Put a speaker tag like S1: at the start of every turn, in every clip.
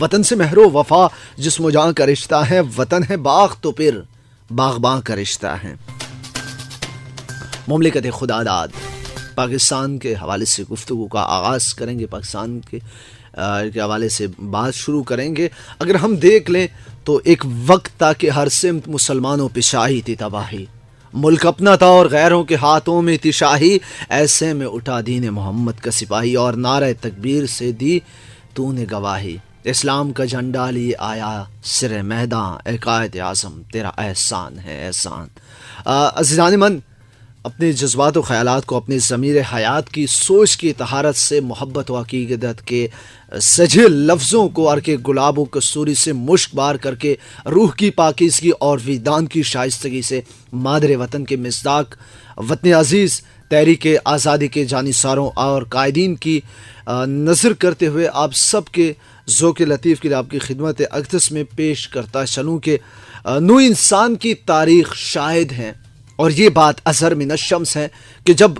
S1: وطن سے مہر و وفا جسم و جاں کا رشتہ ہے، وطن ہے باغ تو پھر باغباں کا رشتہ ہے۔ مملکت خدا داد پاکستان کے حوالے سے گفتگو کا آغاز کریں گے، پاکستان کے حوالے سے بات شروع کریں گے۔ اگر ہم دیکھ لیں تو ایک وقت تھا کہ ہر سمت مسلمانوں پہ شاہی تھی تباہی، ملک اپنا تھا اور غیروں کے ہاتھوں میں تھی شاہی، ایسے میں اٹھا دین محمد کا سپاہی اور نعرہ تکبیر سے دی تو نے گواہی، اسلام کا جھنڈا لیے آیا سر میداں، اے قائد اعظم تیرا احسان ہے احسان۔ عزیزان من، اپنے جذبات و خیالات کو اپنے ضمیر حیات کی سوچ کی طہارت سے، محبت و عقیدت کے سجے لفظوں کو عرق گلاب و کستوری سے مشک بار کر کے، روح کی پاکیزگی اور وجدان کی شائستگی سے مادر وطن کے مصداق وطن عزیز تحریک آزادی کے جانثاروں اور قائدین کی نظر کرتے ہوئے آپ سب کے ذوق لطیف کے لیے آپ کی خدمت اقدس میں پیش کرتا چلوں کہ نو انسان کی تاریخ شاہد ہیں، اور یہ بات اظہر من الشمس ہے کہ جب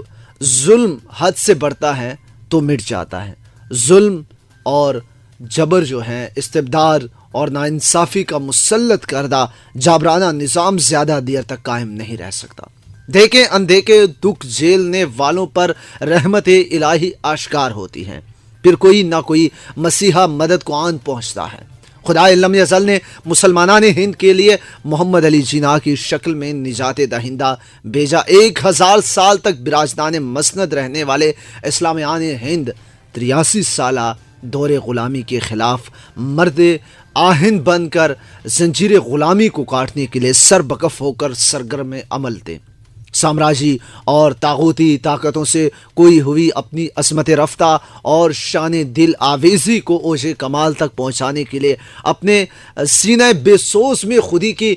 S1: ظلم حد سے بڑھتا ہے تو مٹ جاتا ہے۔ ظلم اور جبر جو ہے، استبداد اور ناانصافی کا مسلط کردہ جابرانہ نظام زیادہ دیر تک قائم نہیں رہ سکتا۔ دیکھیں اندیکھے دکھ جھیلنے والوں پر رحمت الہی آشکار ہوتی ہے، پھر کوئی نہ کوئی مسیحا مدد کو آن پہنچتا ہے۔ خدا لم یزل نے مسلمانان ہند کے لیے محمد علی جناح کی شکل میں نجات دہندہ بھیجا۔ 1000 سال تک براجدان مسند رہنے والے اسلامیان ہند 83 سالہ دور غلامی کے خلاف مرد آہن بن کر زنجیر غلامی کو کاٹنے کے لیے سربکف ہو کر سرگرم عمل تھے۔ سامراجی اور طاغوتی طاقتوں سے کوئی ہوئی اپنی عظمت رفتہ اور شان دل آویزی کو اوج کمال تک پہنچانے کے لیے اپنے سینہ بے سوز میں خودی کی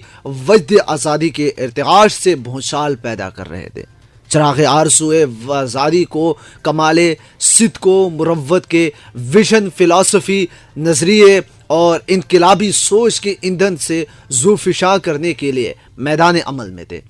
S1: وجد آزادی کے ارتعاش سے بھونچال پیدا کر رہے تھے۔ چراغ آرزو آزادی کو کمال صدق و مروت کے ویژن، فلسفی نظریے اور انقلابی سوچ کے ایندھن سے ذوفشاں کرنے کے لیے میدان عمل میں تھے،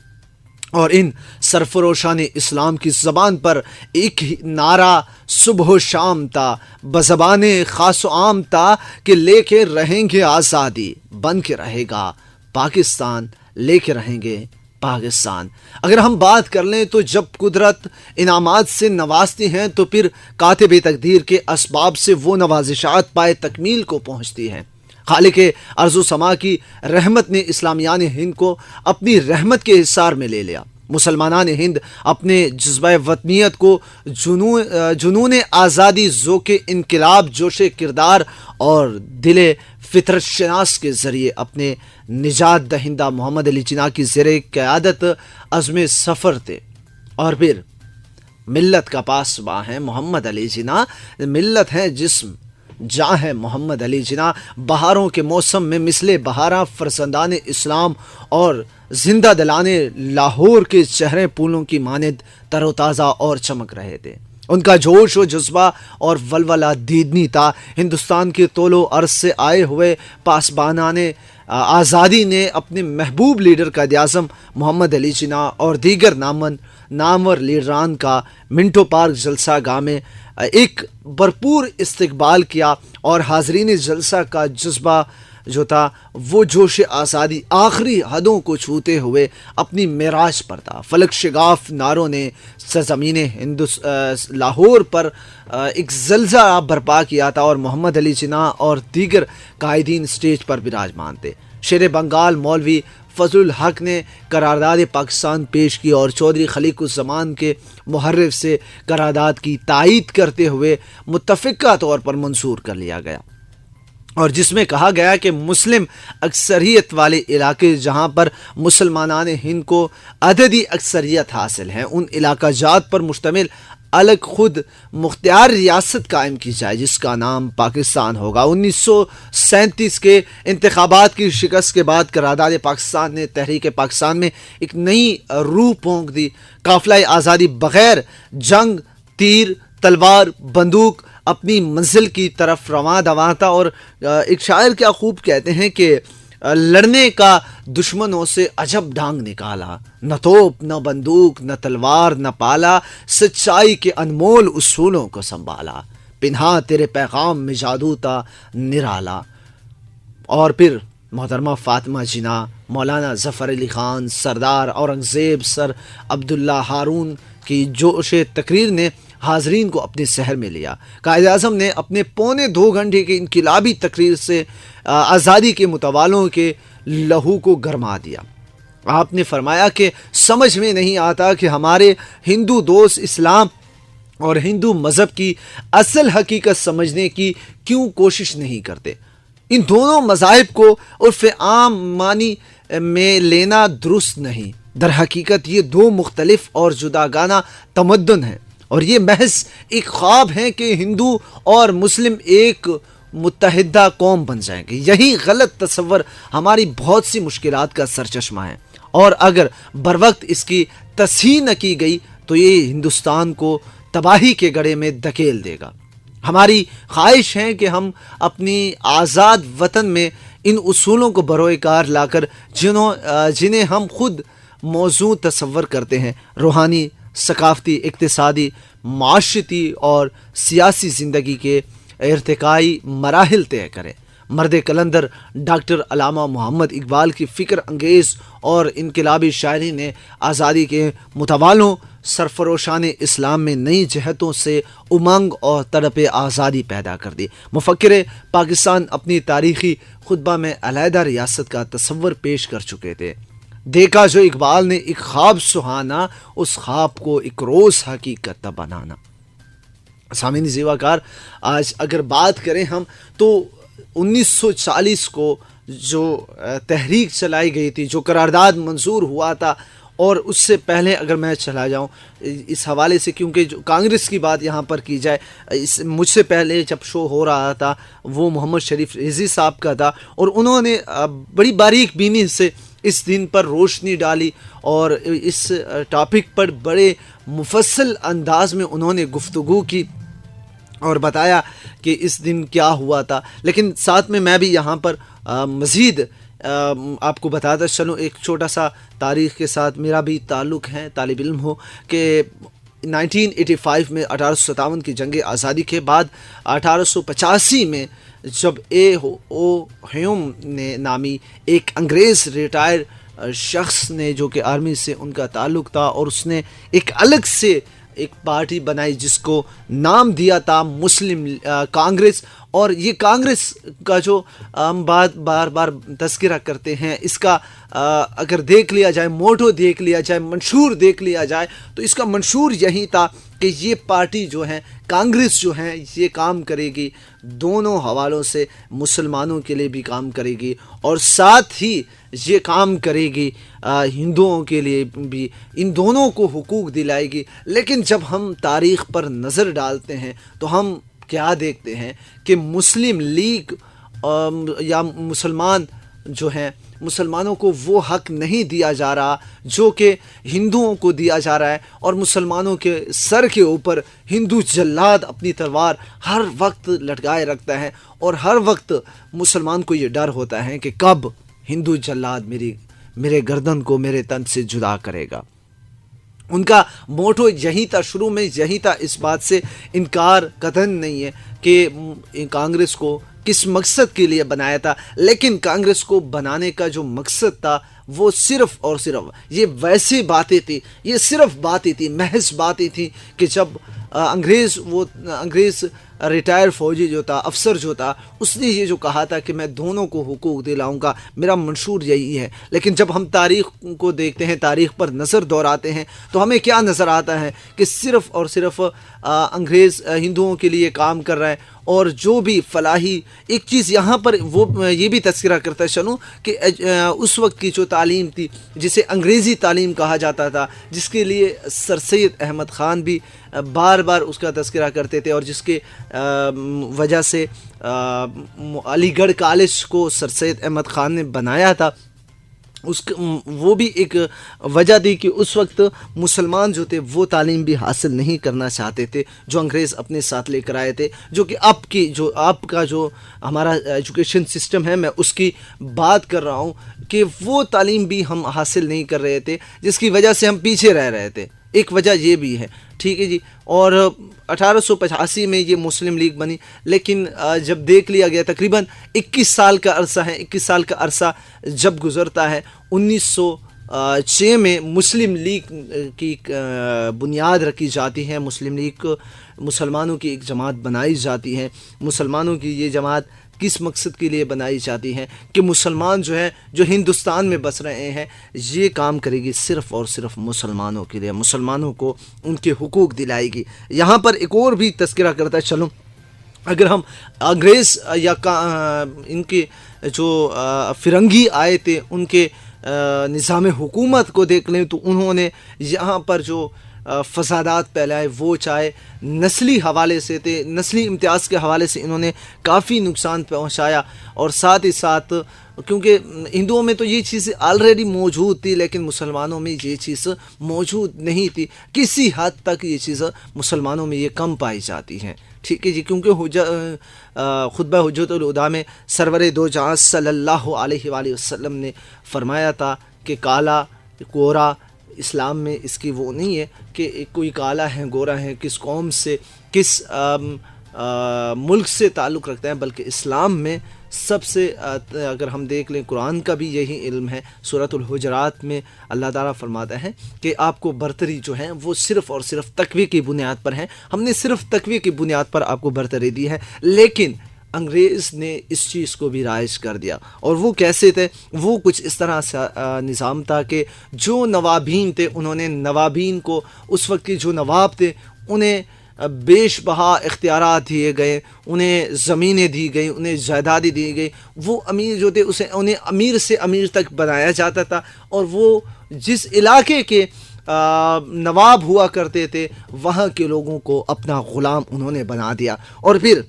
S1: اور ان سرفروشان اسلام کی زبان پر ایک ہی نعرہ صبح و شام تھا، بزبان خاص و عام تھا کہ لے کے رہیں گے آزادی، بن کے رہے گا پاکستان، لے کے رہیں گے پاکستان۔ اگر ہم بات کر لیں تو جب قدرت انعامات سے نوازتی ہیں تو پھر کاتب تقدیر کے اسباب سے وہ نوازشات پائے تکمیل کو پہنچتی ہیں۔ خالق ارض و سما کی رحمت نے اسلامیان ہند کو اپنی رحمت کے حصار میں لے لیا۔ مسلمانان ہند اپنے جذبہ وطنیت کو جنون آزادی، ذوق انقلاب، جوش کردار اور دل فطرت شناس کے ذریعے اپنے نجات دہندہ محمد علی جناح کی زیر قیادت عزم سفر تھے، اور پھر ملت کا پاسباں ہے محمد علی جناح، ملت ہے جسم جاں ہے محمد علی جناح۔ بہاروں کے موسم میں مثل بہاراں فرزندان اسلام اور زندہ دلانے لاہور کے چہرے پھولوں کی مانند تر و تازہ اور چمک رہے تھے۔ ان کا جوش و جذبہ اور ولولہ دیدنی تھا۔ ہندوستان کے طول و عرض سے آئے ہوئے پاسبانان آزادی نے اپنے محبوب لیڈر قائد اعظم محمد علی جناح اور دیگر نامور لیڈران کا منٹو پارک جلسہ گاہ میں ایک بھرپور استقبال کیا، اور حاضرین جلسہ کا جذبہ جو تھا وہ جوش آزادی آخری حدوں کو چھوتے ہوئے اپنی معراج پر تھا۔ فلک شگاف نعروں نے سرزمین لاہور پر ایک زلزلہ برپا کیا تھا، اور محمد علی جناح اور دیگر قائدین اسٹیج پر براجمان تھے۔ شیر بنگال مولوی فضل الحق نے قرارداد پاکستان پیش کی، اور چودھری خلیق الزمان کے محرف سے قرارداد کی تائید کرتے ہوئے متفقہ طور پر منظور کر لیا گیا، اور جس میں کہا گیا کہ مسلم اکثریت والے علاقے جہاں پر مسلمانان ہند کو عددی اکثریت حاصل ہے، ان علاقہ جات پر مشتمل الگ خود مختار ریاست قائم کی جائے جس کا نام پاکستان ہوگا۔ 1937 کے انتخابات کی شکست کے بعد قرارداد پاکستان نے تحریک پاکستان میں ایک نئی روح پونک دی۔ قافلہ آزادی بغیر جنگ، تیر، تلوار، بندوق اپنی منزل کی طرف رواں دواں تھا، اور ایک شاعر کیا خوب کہتے ہیں کہ لڑنے کا دشمنوں سے عجب ڈھانگ نکالا، نہ توپ نہ بندوق نہ تلوار نہ پالا، سچائی کے انمول اصولوں کو سنبھالا، پنہا تیرے پیغام میں جادو تھا نرالا، اور پھر محترمہ فاطمہ جناح، مولانا ظفر علی خان، سردار اورنگزیب، سر عبداللہ ہارون کی جوش تقریر نے حاضرین کو اپنے سحر میں لیا۔ قائد اعظم نے اپنے پونے 2 گھنٹے کی انقلابی تقریر سے آزادی کے متوالوں کے لہو کو گرما دیا۔ آپ نے فرمایا کہ سمجھ میں نہیں آتا کہ ہمارے ہندو دوست اسلام اور ہندو مذہب کی اصل حقیقت سمجھنے کی کیوں کوشش نہیں کرتے۔ ان دونوں مذاہب کو عرف عام معنی میں لینا درست نہیں۔ در حقیقت یہ 2 مختلف اور جداگانہ تمدن ہیں، اور یہ محض ایک خواب ہے کہ ہندو اور مسلم ایک متحدہ قوم بن جائیں گے۔ یہی غلط تصور ہماری بہت سی مشکلات کا سرچشمہ ہے، اور اگر بروقت اس کی تصحیح نہ کی گئی تو یہ ہندوستان کو تباہی کے گڑھے میں دھکیل دے گا۔ ہماری خواہش ہے کہ ہم اپنی آزاد وطن میں ان اصولوں کو بروئے کار لا کر جنہیں ہم خود موضوع تصور کرتے ہیں، روحانی، ثقافتی، اقتصادی، معاشرتی اور سیاسی زندگی کے ارتقائی مراحل طے کریں۔ مرد کلندر ڈاکٹر علامہ محمد اقبال کی فکر انگیز اور انقلابی شاعری نے آزادی کے متوالوں سرفروشان اسلام میں نئی جہتوں سے امنگ اور طلب آزادی پیدا کر دی۔ مفکر پاکستان اپنی تاریخی خطبہ میں علیحدہ ریاست کا تصور پیش کر چکے تھے۔ دیکھا جو اقبال نے ایک خواب سہانا، اس خواب کو ایک روز حقیقت بنانا۔ سامعین زیوا کار، آج اگر بات کریں ہم تو 1940 کو جو تحریک چلائی گئی تھی، جو قرارداد منظور ہوا تھا، اور اس سے پہلے اگر میں چلا جاؤں اس حوالے سے، کیونکہ جو کانگریس کی بات یہاں پر کی جائے، مجھ سے پہلے جب شو ہو رہا تھا وہ محمد شریف رضوی صاحب کا تھا، اور انہوں نے بڑی باریک بینی سے اس دن پر روشنی ڈالی اور اس ٹاپک پر بڑے مفصل انداز میں انہوں نے گفتگو کی اور بتایا کہ اس دن کیا ہوا تھا۔ لیکن ساتھ میں بھی یہاں پر مزید آپ کو بتاتا چلوں، ایک چھوٹا سا تاریخ کے ساتھ میرا بھی تعلق ہے، طالب علم ہو، کہ 1985 میں 1857 کی جنگ آزادی کے بعد 1885 میں جب اے او ہیوم نے نامی ایک انگریز ریٹائر شخص نے، جو کہ آرمی سے ان کا تعلق تھا، اور اس نے ایک الگ سے ایک پارٹی بنائی جس کو نام دیا تھا مسلم کانگریس، اور یہ کانگریس کا جو ہم بار بار تذکرہ کرتے ہیں، اس کا اگر دیکھ لیا جائے، موٹو دیکھ لیا جائے، منشور دیکھ لیا جائے، تو اس کا منشور یہی تھا کہ یہ پارٹی جو ہے، کانگریس جو ہے، یہ کام کرے گی دونوں حوالوں سے، مسلمانوں کے لیے بھی کام کرے گی اور ساتھ ہی یہ کام کرے گی ہندوؤں کے لیے بھی، ان دونوں کو حقوق دلائے گی۔ لیکن جب ہم تاریخ پر نظر ڈالتے ہیں تو ہم کیا دیکھتے ہیں کہ مسلم لیگ یا مسلمان جو ہیں، مسلمانوں کو وہ حق نہیں دیا جا رہا جو کہ ہندوؤں کو دیا جا رہا ہے، اور مسلمانوں کے سر کے اوپر ہندو جلاد اپنی تلوار ہر وقت لٹکائے رکھتا ہے، اور ہر وقت مسلمان کو یہ ڈر ہوتا ہے کہ کب ہندو جلاد میرے گردن کو میرے تن سے جدا کرے گا۔ ان کا موٹو یہی تھا، شروع میں یہی تھا، اس بات سے انکار قطعاً نہیں ہے کہ کانگریس کو کس مقصد کے لیے بنایا تھا، لیکن کانگریس کو بنانے کا جو مقصد تھا وہ صرف اور صرف یہ ویسی باتیں تھی، یہ صرف باتیں تھی، محض باتیں تھیں کہ جب انگریز ریٹائر فوجی جو تھا، افسر جو تھا، اس نے یہ جو کہا تھا کہ میں دونوں کو حقوق دلاؤں گا، میرا منشور یہی ہے۔ لیکن جب ہم تاریخ کو دیکھتے ہیں، تاریخ پر نظر دوڑاتے ہیں، تو ہمیں کیا نظر آتا ہے کہ صرف اور صرف انگریز ہندوؤں کے لیے کام کر رہا ہے، اور جو بھی فلاحی ایک چیز یہاں پر وہ یہ بھی تذکرہ کرتا چلوں کہ اس وقت کی جو تعلیم تھی، جسے انگریزی تعلیم کہا جاتا تھا، جس کے لیے سر سید احمد خان بھی بار بار اس کا تذکرہ کرتے تھے، اور جس کے وجہ سے علی گڑھ کالج کو سر سید احمد خان نے بنایا تھا، وہ بھی ایک وجہ تھی کہ اس وقت مسلمان جو تھے وہ تعلیم بھی حاصل نہیں کرنا چاہتے تھے جو انگریز اپنے ساتھ لے کر آئے تھے، جو کہ اب کا جو ہمارا ایجوکیشن سسٹم ہے، میں اس کی بات کر رہا ہوں کہ وہ تعلیم بھی ہم حاصل نہیں کر رہے تھے، جس کی وجہ سے ہم پیچھے رہ رہے تھے۔ ایک وجہ یہ بھی ہے، ٹھیک ہے جی. اور 1885 میں یہ مسلم لیگ بنی، لیکن جب دیکھ لیا گیا تقریباً 21 سال کا عرصہ ہے، 21 سال کا عرصہ جب گزرتا ہے، 1906 میں مسلم لیگ کی بنیاد رکھی جاتی ہے. مسلم لیگ مسلمانوں کی ایک جماعت بنائی جاتی ہے. مسلمانوں کی یہ جماعت کس مقصد کے لیے بنائی جاتی ہے کہ مسلمان جو ہے، جو ہندوستان میں بس رہے ہیں، یہ کام کرے گی صرف اور صرف مسلمانوں کے لیے، مسلمانوں کو ان کے حقوق دلائے گی. یہاں پر ایک اور بھی تذکرہ کرتا ہے چلوں، اگر ہم انگریز یا ان کے جو فرنگی آئے تھے ان کے نظام حکومت کو دیکھ لیں تو انہوں نے یہاں پر جو فسادات پھیلائے وہ چاہے نسلی حوالے سے تھے، نسلی امتیاز کے حوالے سے انہوں نے کافی نقصان پہنچایا. اور ساتھ ہی ساتھ کیونکہ ہندوؤں میں تو یہ چیز آلریڈی موجود تھی لیکن مسلمانوں میں یہ چیز موجود نہیں تھی. کسی حد تک یہ چیز مسلمانوں میں یہ کم پائی جاتی ہیں. ٹھیک ہے جی، کیونکہ خطبہ حجت الوداع میں سرور دو جہاں صلی اللہ علیہ وآلہ وسلم نے فرمایا تھا کہ کالا گورا اسلام میں اس کی وہ نہیں ہے کہ کوئی کالا ہے گورا ہے، کس قوم سے کس ملک سے تعلق رکھتا ہے، بلکہ اسلام میں سب سے اگر ہم دیکھ لیں قرآن کا بھی یہی علم ہے. سورۃ الحجرات میں اللہ تعالیٰ فرماتا ہے کہ آپ کو برتری جو ہے وہ صرف اور صرف تقوی کی بنیاد پر ہے. ہم نے صرف تقوی کی بنیاد پر آپ کو برتری دی ہے، لیکن انگریز نے اس چیز کو بھی رائج کر دیا. اور وہ کیسے تھے؟ وہ کچھ اس طرح سے نظام تھا کہ جو نوابین تھے انہوں نے نوابین کو، اس وقت کے جو نواب تھے انہیں بیش بہا اختیارات دیے گئے، انہیں زمینیں دی گئی، انہیں جائیدادیں دی گئی. وہ امیر جو تھے انہیں امیر سے امیر تک بنایا جاتا تھا، اور وہ جس علاقے کے نواب ہوا کرتے تھے وہاں کے لوگوں کو اپنا غلام انہوں نے بنا دیا. اور پھر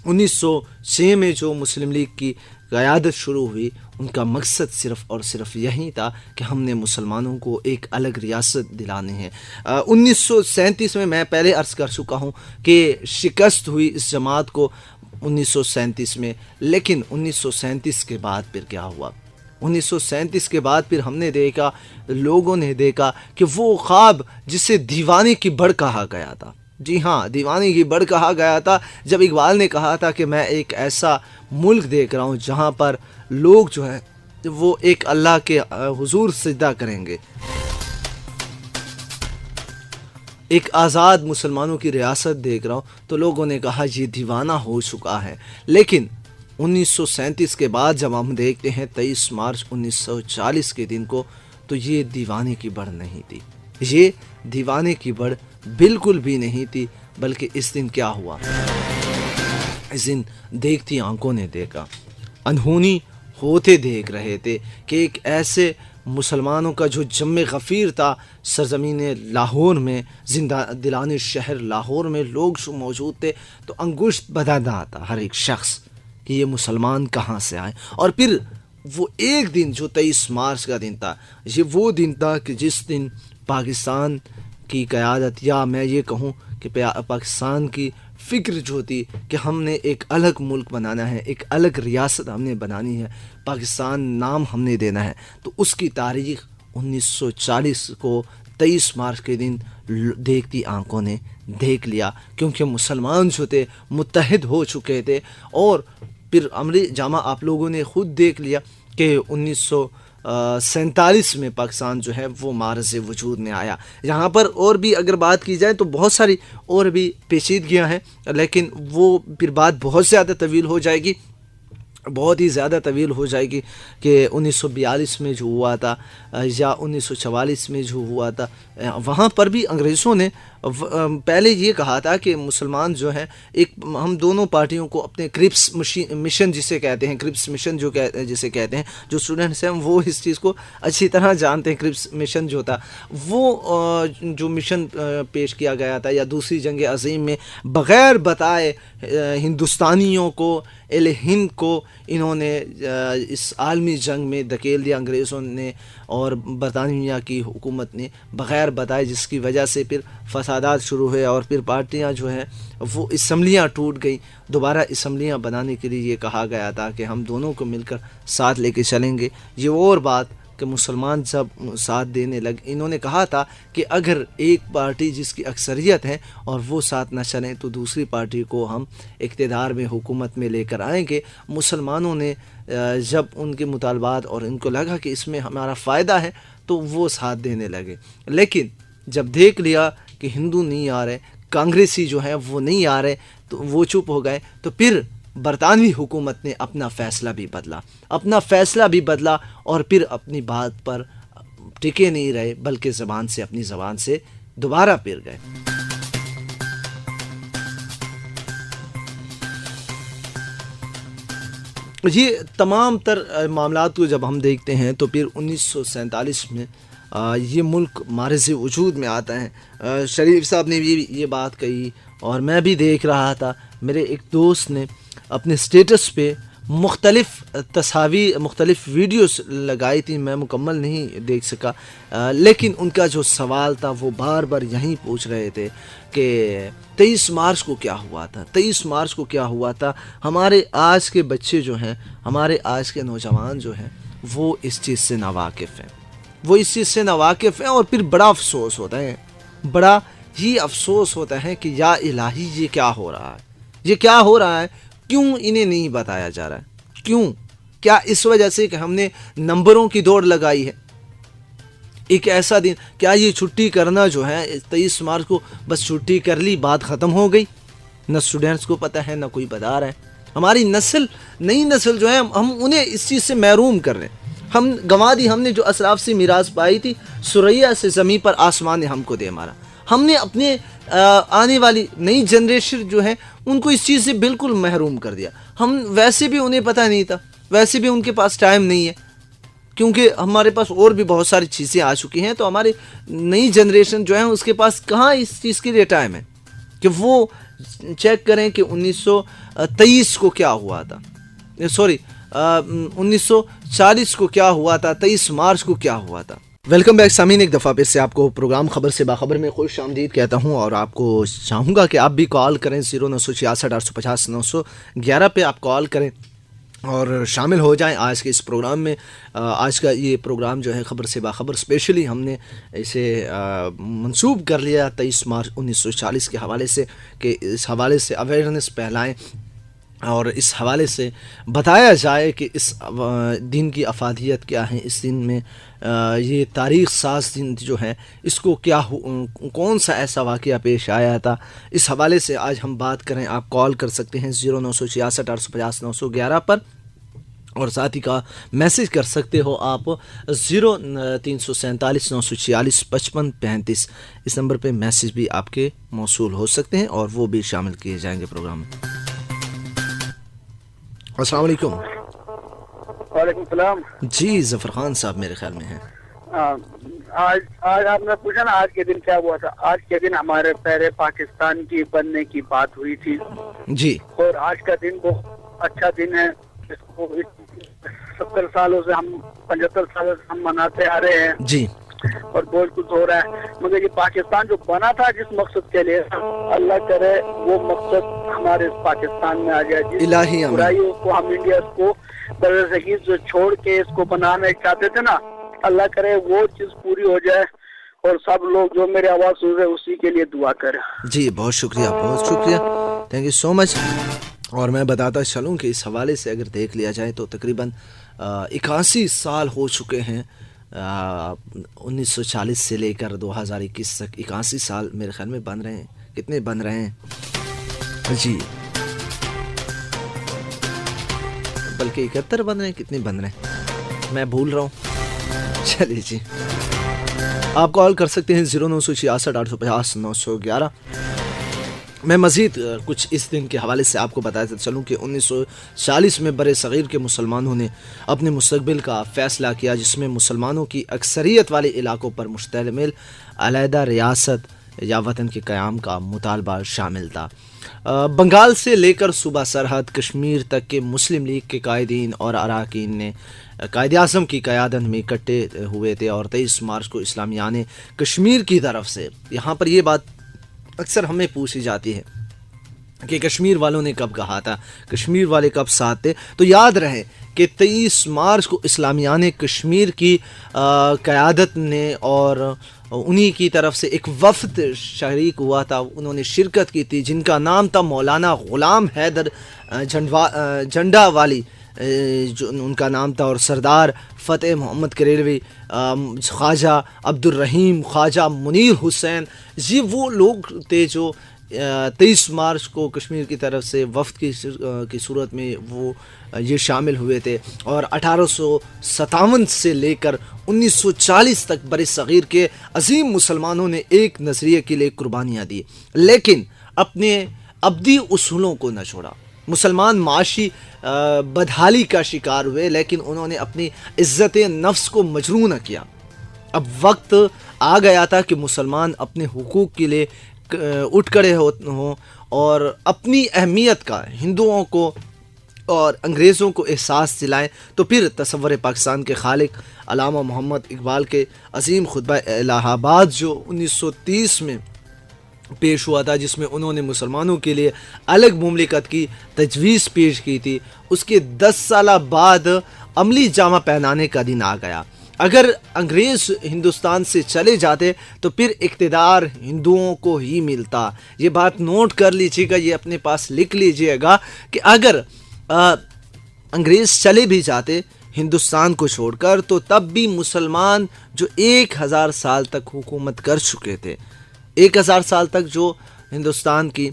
S1: 1906 میں جو مسلم لیگ کی قیادت شروع ہوئی، ان کا مقصد صرف اور صرف یہی تھا کہ ہم نے مسلمانوں کو ایک الگ ریاست دلانی ہے. 1937 میں پہلے عرض کر چکا ہوں کہ شکست ہوئی اس جماعت کو 1937 میں. لیکن 1937 کے بعد پھر کیا ہوا؟ 1937 کے بعد پھر ہم نے دیکھا، لوگوں نے دیکھا کہ وہ خواب جسے دیوانے کی بڑھ کہا گیا تھا، جی ہاں دیوانے کی بڑھ کہا گیا تھا، جب اقبال نے کہا تھا کہ میں ایک ایسا ملک دیکھ رہا ہوں جہاں پر لوگ جو ہے وہ ایک اللہ کے حضور سجدہ کریں گے، ایک آزاد مسلمانوں کی ریاست دیکھ رہا ہوں، تو لوگوں نے کہا یہ دیوانہ ہو چکا ہے. لیکن 1937 کے بعد جب ہم دیکھتے ہیں 23 مارچ 1940 کے دن کو، تو یہ دیوانے کی بڑھ نہیں تھی، یہ دیوانے کی بڑھ بالکل بھی نہیں تھی. بلکہ اس دن کیا ہوا؟ اس دن دیکھتی آنکھوں نے دیکھا، انہونی ہوتے دیکھ رہے تھے کہ ایک ایسے مسلمانوں کا جو جم غفیر تھا سرزمین لاہور میں، زندہ دلانی شہر لاہور میں لوگ جو موجود تھے، تو انگشت بدانا تھا ہر ایک شخص کہ یہ مسلمان کہاں سے آئے. اور پھر وہ ایک دن جو 23 مارچ کا دن تھا، یہ وہ دن تھا کہ جس دن پاکستان کی قیادت، یا میں یہ کہوں کہ پاکستان کی فکر جو تھی کہ ہم نے ایک الگ ملک بنانا ہے، ایک الگ ریاست ہم نے بنانی ہے، پاکستان نام ہم نے دینا ہے، تو اس کی تاریخ 1940 کو 23 مارچ کے دن دیکھتی آنکھوں نے دیکھ لیا. کیونکہ مسلمان جو تھے متحد ہو چکے تھے. اور پھر امر جامع آپ لوگوں نے خود دیکھ لیا کہ 1947 میں پاکستان جو ہے وہ معرض وجود میں آیا. یہاں پر اور بھی اگر بات کی جائے تو بہت ساری اور بھی پیچیدگیاں ہیں، لیکن وہ پھر بات بہت زیادہ طویل ہو جائے گی، بہت ہی زیادہ طویل ہو جائے گی. کہ 1942 میں جو ہوا تھا یا 1944 میں جو ہوا تھا، وہاں پر بھی انگریزوں نے پہلے یہ کہا تھا کہ مسلمان جو ہیں، ایک ہم دونوں پارٹیوں کو اپنے کرپس مشن جسے کہتے ہیں، کرپس مشن جسے کہتے ہیں، جو اسٹوڈنٹس ہیں وہ اس چیز کو اچھی طرح جانتے ہیں. کرپس مشن جو تھا وہ جو مشن پیش کیا گیا تھا، یا دوسری جنگ عظیم میں بغیر بتائے ہندوستانیوں کو، اہل ہند کو انہوں نے اس عالمی جنگ میں دھکیل دیا انگریزوں نے اور برطانیہ کی حکومت نے بغیر بتائے، جس کی وجہ سے پھر فسادات شروع ہوئے اور پھر پارٹیاں جو ہیں وہ اسمبلیاں ٹوٹ گئیں. دوبارہ اسمبلیاں بنانے کے لیے یہ کہا گیا تھا کہ ہم دونوں کو مل کر ساتھ لے کے چلیں گے. یہ اور بات کہ مسلمان جب ساتھ دینے لگے، انہوں نے کہا تھا کہ اگر ایک پارٹی جس کی اکثریت ہے اور وہ ساتھ نہ چلیں تو دوسری پارٹی کو ہم اقتدار میں حکومت میں لے کر آئیں گے۔ مسلمانوں نے جب ان کے مطالبات اور ان کو لگا کہ اس میں ہمارا فائدہ ہے تو وہ ساتھ دینے لگے، لیکن جب دیکھ لیا کہ ہندو نہیں آ رہے، کانگریسی جو ہیں وہ نہیں آ رہے، تو وہ چپ ہو گئے۔ تو پھر برطانوی حکومت نے اپنا فیصلہ بھی بدلا اور پھر اپنی بات پر ٹکے نہیں رہے، بلکہ اپنی زبان سے دوبارہ پھر گئے۔ یہ تمام تر معاملات کو جب ہم دیکھتے ہیں تو پھر 1947 میں یہ ملک معرض وجود میں آتا ہے۔ شریف صاحب نے بھی یہ بات کہی اور میں بھی دیکھ رہا تھا، میرے ایک دوست نے اپنے سٹیٹس پہ مختلف ویڈیوز لگائی تھی، میں مکمل نہیں دیکھ سکا، لیکن ان کا جو سوال تھا وہ بار بار یہی پوچھ رہے تھے کہ 23 مارچ کو کیا ہوا تھا۔ ہمارے آج کے بچے جو ہیں، ہمارے آج کے نوجوان جو ہیں، وہ اس چیز سے ناواقف ہیں اور پھر بڑا افسوس ہوتا ہے کہ یا الہی یہ کیا ہو رہا ہے، کیوں انہیں نہیں بتایا جا رہا ہے، کیا اس وجہ سے کہ ہم نے نمبروں کی دوڑ لگائی ہے؟ ایک ایسا دن، کیا یہ چھٹی کرنا جو ہے 23 مارچ کو بس چھٹی کر لی، بات ختم ہو گئی؟ نہ اسٹوڈنٹس کو پتہ ہے، نہ کوئی بتا رہا ہے۔ ہماری نئی نسل جو ہے، ہم انہیں اس چیز سے محروم کر رہے ہیں۔ ہم گنوا دی، ہم نے جو اسلاف سے میراث پائی تھی، سریا سے زمین پر آسمان نے ہم کو دے مارا۔ ہم نے اپنے آنے والی نئی جنریشن جو ہے ان کو اس چیز سے بالکل محروم کر دیا۔ ہم ویسے بھی انہیں پتہ نہیں تھا، ویسے بھی ان کے پاس ٹائم نہیں ہے، کیونکہ ہمارے پاس اور بھی بہت ساری چیزیں آ چکی ہیں، تو ہماری نئی جنریشن جو ہے اس کے پاس کہاں اس چیز کے لیے ٹائم ہے کہ وہ چیک کریں کہ 1923 کو کیا ہوا تھا، 1940 کو کیا ہوا تھا، 23 مارچ کو کیا ہوا تھا۔ ویلکم بیک سامعین، ایک دفعہ پھر سے آپ کو پروگرام خبر سے باخبر میں خوش آمدید کہتا ہوں، اور آپ کو چاہوں گا کہ آپ بھی کال کریں 0966 850 911 پہ آپ کال کریں اور شامل ہو جائیں آج کے اس پروگرام میں۔ آج کا یہ پروگرام جو ہے خبر سے باخبر اسپیشلی ہم نے اسے منسوب کر لیا 23 مارچ 1940 کے حوالے سے، کہ اس حوالے سے اویئرنیس پھیلائیں اور اس حوالے سے بتایا جائے کہ اس دن کی افادیت کیا ہے، اس دن میں یہ تاریخ ساز دن جو ہے اس کو کون سا ایسا واقعہ پیش آیا تھا، اس حوالے سے آج ہم بات کریں۔ آپ کال کر سکتے ہیں 0966 850 911 پر، اور ساتھ ہی کا میسج کر سکتے ہو آپ 0347 946 55 35، اس نمبر پہ میسج بھی آپ کے موصول ہو سکتے ہیں اور وہ بھی شامل کیے جائیں گے پروگرام میں۔ السلام علیکم۔
S2: وعلیکم السلام
S1: جی ظفر خان صاحب میرے خیال میں ہیں۔
S2: آج آپ نے پوچھا نا آج کے دن کیا ہوا تھا۔ آج کے دن ہمارے پہلے پاکستان کی بننے کی بات ہوئی تھی
S1: جی،
S2: اور آج کا دن بہت اچھا دن ہے، اس کو 70 سالوں سے 75 سالوں سے ہم مناتے آ رہے ہیں
S1: جی،
S2: اور بہت کچھ ہو رہا ہے، مگر یہ پاکستان جو بنا تھا جس مقصد کے لیے، اللہ کرے وہ مقصد ہمارے اس پاکستان میں آ جائے،
S1: الہی
S2: جس
S1: آمین۔
S2: برائیوں کو ہم انڈیا کو برصغیر جو چھوڑ کے اس کو بنانا چاہتے تھے نا، اللہ کرے وہ چیز پوری ہو جائے، اور سب لوگ جو میری آواز سن رہے اسی کے لیے دعا کریں۔
S1: جی بہت شکریہ، تھینک یو سو مچ۔ اور میں بتاتا چلوں کہ اس حوالے سے اگر دیکھ لیا جائے تو تقریباً 81 سال ہو چکے ہیں، 1940 سے لے کر 2021 تک 81 سال میرے خیال میں بن رہے ہیں۔ کتنے بن رہے ہیں جی، بلکہ 71 بن رہے ہیں، کتنے بن رہے ہیں میں بھول رہا ہوں۔ چلیے جی، آپ کال کر سکتے ہیں 0966 850 911۔ میں مزید کچھ اس دن کے حوالے سے آپ کو بتاتا چلوں کہ 1940 میں برِ صغیر کے مسلمانوں نے اپنے مستقبل کا فیصلہ کیا، جس میں مسلمانوں کی اکثریت والے علاقوں پر مشتمل علیحدہ ریاست یا وطن کے قیام کا مطالبہ شامل تھا۔ بنگال سے لے کر صوبہ سرحد کشمیر تک کے مسلم لیگ کے قائدین اور اراکین نے قائد اعظم کی قیادت میں اکٹھے ہوئے تھے، اور 23 مارچ کو اسلامیہ نے کشمیر کی طرف سے، یہاں پر یہ بات اکثر ہمیں پوچھی جاتی ہے کہ کشمیر والوں نے کب کہا تھا، کشمیر والے کب ساتھ تھے، تو یاد رہے کہ 23 مارچ کو اسلامیان کشمیر کی قیادت نے اور انہی کی طرف سے ایک وفد شریک ہوا تھا، انہوں نے شرکت کی تھی، جن کا نام تھا مولانا غلام حیدر جھنڈا والی، جو ان کا نام تھا، اور سردار فتح محمد کریلوی، خواجہ عبدالرحیم، خواجہ منیر حسین، یہ وہ لوگ تھے جو 23 مارچ کو کشمیر کی طرف سے وفد کی صورت میں وہ یہ شامل ہوئے تھے، اور 1857 سے لے کر 1940 تک بر صغیر کے عظیم مسلمانوں نے ایک نظریے کے لیے قربانیاں دی، لیکن اپنے ابدی اصولوں کو نہ چھوڑا۔ مسلمان معاشی بدحالی کا شکار ہوئے، لیکن انہوں نے اپنی عزت نفس کو مجروح نہ کیا۔ اب وقت آ گیا تھا کہ مسلمان اپنے حقوق کے لیے اٹھ کھڑے ہوں اور اپنی اہمیت کا ہندوؤں کو اور انگریزوں کو احساس دلائیں۔ تو پھر تصور پاکستان کے خالق علامہ محمد اقبال کے عظیم خطبہ الہ آباد جو 1930 میں پیش ہوا تھا، جس میں انہوں نے مسلمانوں کے لیے الگ مملکت کی تجویز پیش کی تھی، اس کے 10 سالہ بعد عملی جامہ پہنانے کا دن آ گیا۔ اگر انگریز ہندوستان سے چلے جاتے تو پھر اقتدار ہندوؤں کو ہی ملتا۔ یہ بات نوٹ کر لیجیے گا، یہ اپنے پاس لکھ لیجیے گا کہ اگر انگریز چلے بھی جاتے ہندوستان کو چھوڑ کر، تو تب بھی مسلمان جو 1000 سال تک حکومت کر چکے تھے، 1000 سال تک جو ہندوستان کی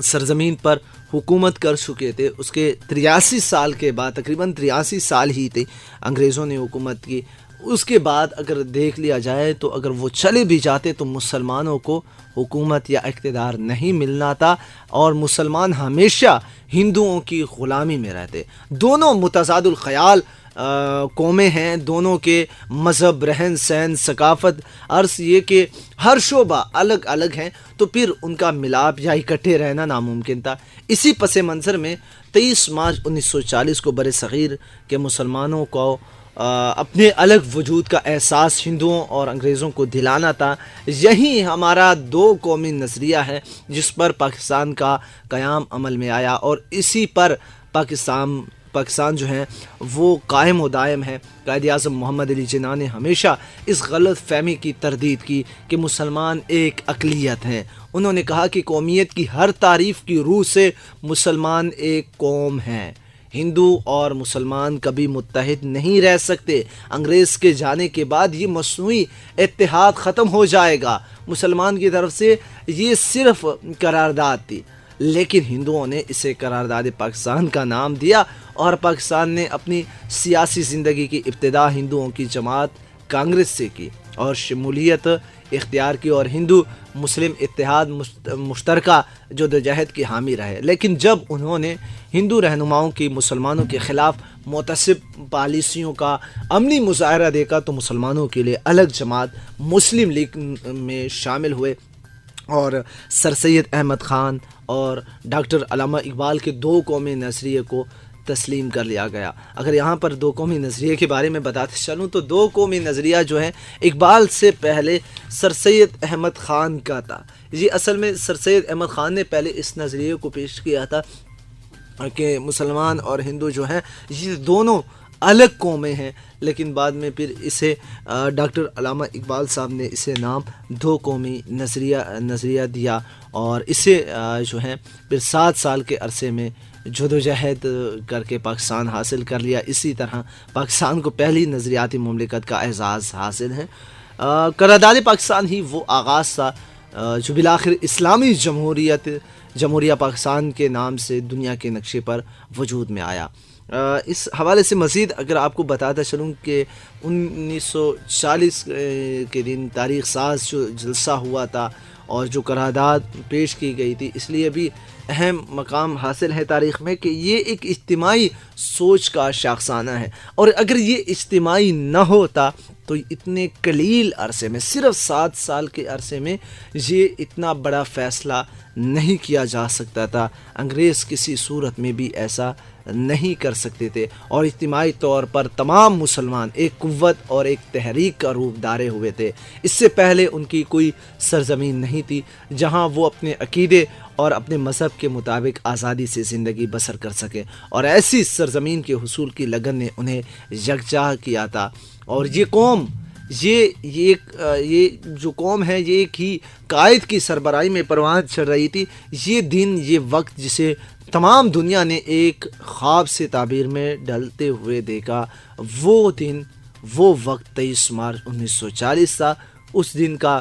S1: سرزمین پر حکومت کر چکے تھے، اس کے 83 سال کے بعد، تقریباً 83 سال ہی تھے انگریزوں نے حکومت کی، اس کے بعد اگر دیکھ لیا جائے تو اگر وہ چلے بھی جاتے تو مسلمانوں کو حکومت یا اقتدار نہیں ملنا تھا، اور مسلمان ہمیشہ ہندوؤں کی غلامی میں رہتے۔ دونوں متضاد الخیال قومیں ہیں، دونوں کے مذہب، رہن سہن، ثقافت، عرض یہ کہ ہر شعبہ الگ الگ ہیں، تو پھر ان کا ملاپ یا اکٹھے رہنا ناممکن تھا۔ اسی پس منظر میں 23 مارچ 1940 کو بر صغیر کے مسلمانوں کو اپنے الگ وجود کا احساس ہندوؤں اور انگریزوں کو دلانا تھا۔ یہی ہمارا 2 قومی نظریہ ہے جس پر پاکستان کا قیام عمل میں آیا، اور اسی پر پاکستان جو ہے وہ قائم و دائم ہے۔ قائد اعظم محمد علی جناح نے ہمیشہ اس غلط فہمی کی تردید کی کہ مسلمان ایک اقلیت ہیں۔ انہوں نے کہا کہ قومیت کی ہر تعریف کی روح سے مسلمان ایک قوم ہیں، ہندو اور مسلمان کبھی متحد نہیں رہ سکتے۔ انگریز کے جانے کے بعد یہ مصنوعی اتحاد ختم ہو جائے گا۔ مسلمان کی طرف سے یہ صرف قرارداد تھی، لیکن ہندوؤں نے اسے قرارداد پاکستان کا نام دیا، اور پاکستان نے اپنی سیاسی زندگی کی ابتدا ہندوؤں کی جماعت کانگریس سے کی اور شمولیت اختیار کی، اور ہندو مسلم اتحاد مشترکہ جدوجہد کی حامی رہے۔ لیکن جب انہوں نے ہندو رہنماؤں کی مسلمانوں کے خلاف متعصب پالیسیوں کا عملی مظاہرہ دیکھا تو مسلمانوں کے لیے الگ جماعت مسلم لیگ میں شامل ہوئے، اور سر سید احمد خان اور ڈاکٹر علامہ اقبال کے 2 قومی نظریے کو تسلیم کر لیا گیا۔ اگر یہاں پر 2 قومی نظریے کے بارے میں بتاتے چلوں تو 2 قومی نظریہ جو ہے اقبال سے پہلے سر سید احمد خان کا تھا۔ یہ اصل میں سر سید احمد خان نے پہلے اس نظریے کو پیش کیا تھا کہ مسلمان اور ہندو جو ہیں یہ دونوں الگ قومیں ہیں، لیکن بعد میں پھر اسے ڈاکٹر علامہ اقبال صاحب نے اسے نام 2 قومی نظریہ دیا، اور اسے جو ہے پھر 7 سال کے عرصے میں جدوجہد کر کے پاکستان حاصل کر لیا۔ اسی طرح پاکستان کو پہلی نظریاتی مملکت کا اعزاز حاصل ہے۔ قرارداد پاکستان ہی وہ آغاز تھا جو بالآخر اسلامی جمہوریہ پاکستان کے نام سے دنیا کے نقشے پر وجود میں آیا۔ اس حوالے سے مزید اگر آپ کو بتاتا چلوں کہ 1940 کے دن تاریخ ساز جو جلسہ ہوا تھا اور جو قرارداد پیش کی گئی تھی، اس لیے بھی اہم مقام حاصل ہے تاریخ میں کہ یہ ایک اجتماعی سوچ کا شاخسانہ ہے، اور اگر یہ اجتماعی نہ ہوتا تو اتنے قلیل عرصے میں، صرف 7 سال کے عرصے میں یہ اتنا بڑا فیصلہ نہیں کیا جا سکتا تھا۔ انگریز کسی صورت میں بھی ایسا نہیں کر سکتے تھے، اور اجتماعی طور پر تمام مسلمان ایک قوت اور ایک تحریک کا روپ دھارے ہوئے تھے۔ اس سے پہلے ان کی کوئی سرزمین نہیں تھی جہاں وہ اپنے عقیدے اور اپنے مذہب کے مطابق آزادی سے زندگی بسر کر سکیں، اور ایسی سرزمین کے حصول کی لگن نے انہیں یکجا کیا تھا۔ اور یہ قوم یہ جو قوم ہے، یہ ایک ہی قائد کی سربراہی میں پروان چڑھ رہی تھی۔ یہ دن، یہ وقت جسے تمام دنیا نے ایک خواب سے تعبیر میں ڈھلتے ہوئے دیکھا، وہ دن، وہ وقت 23 مارچ 1940 تھا۔ اس دن کا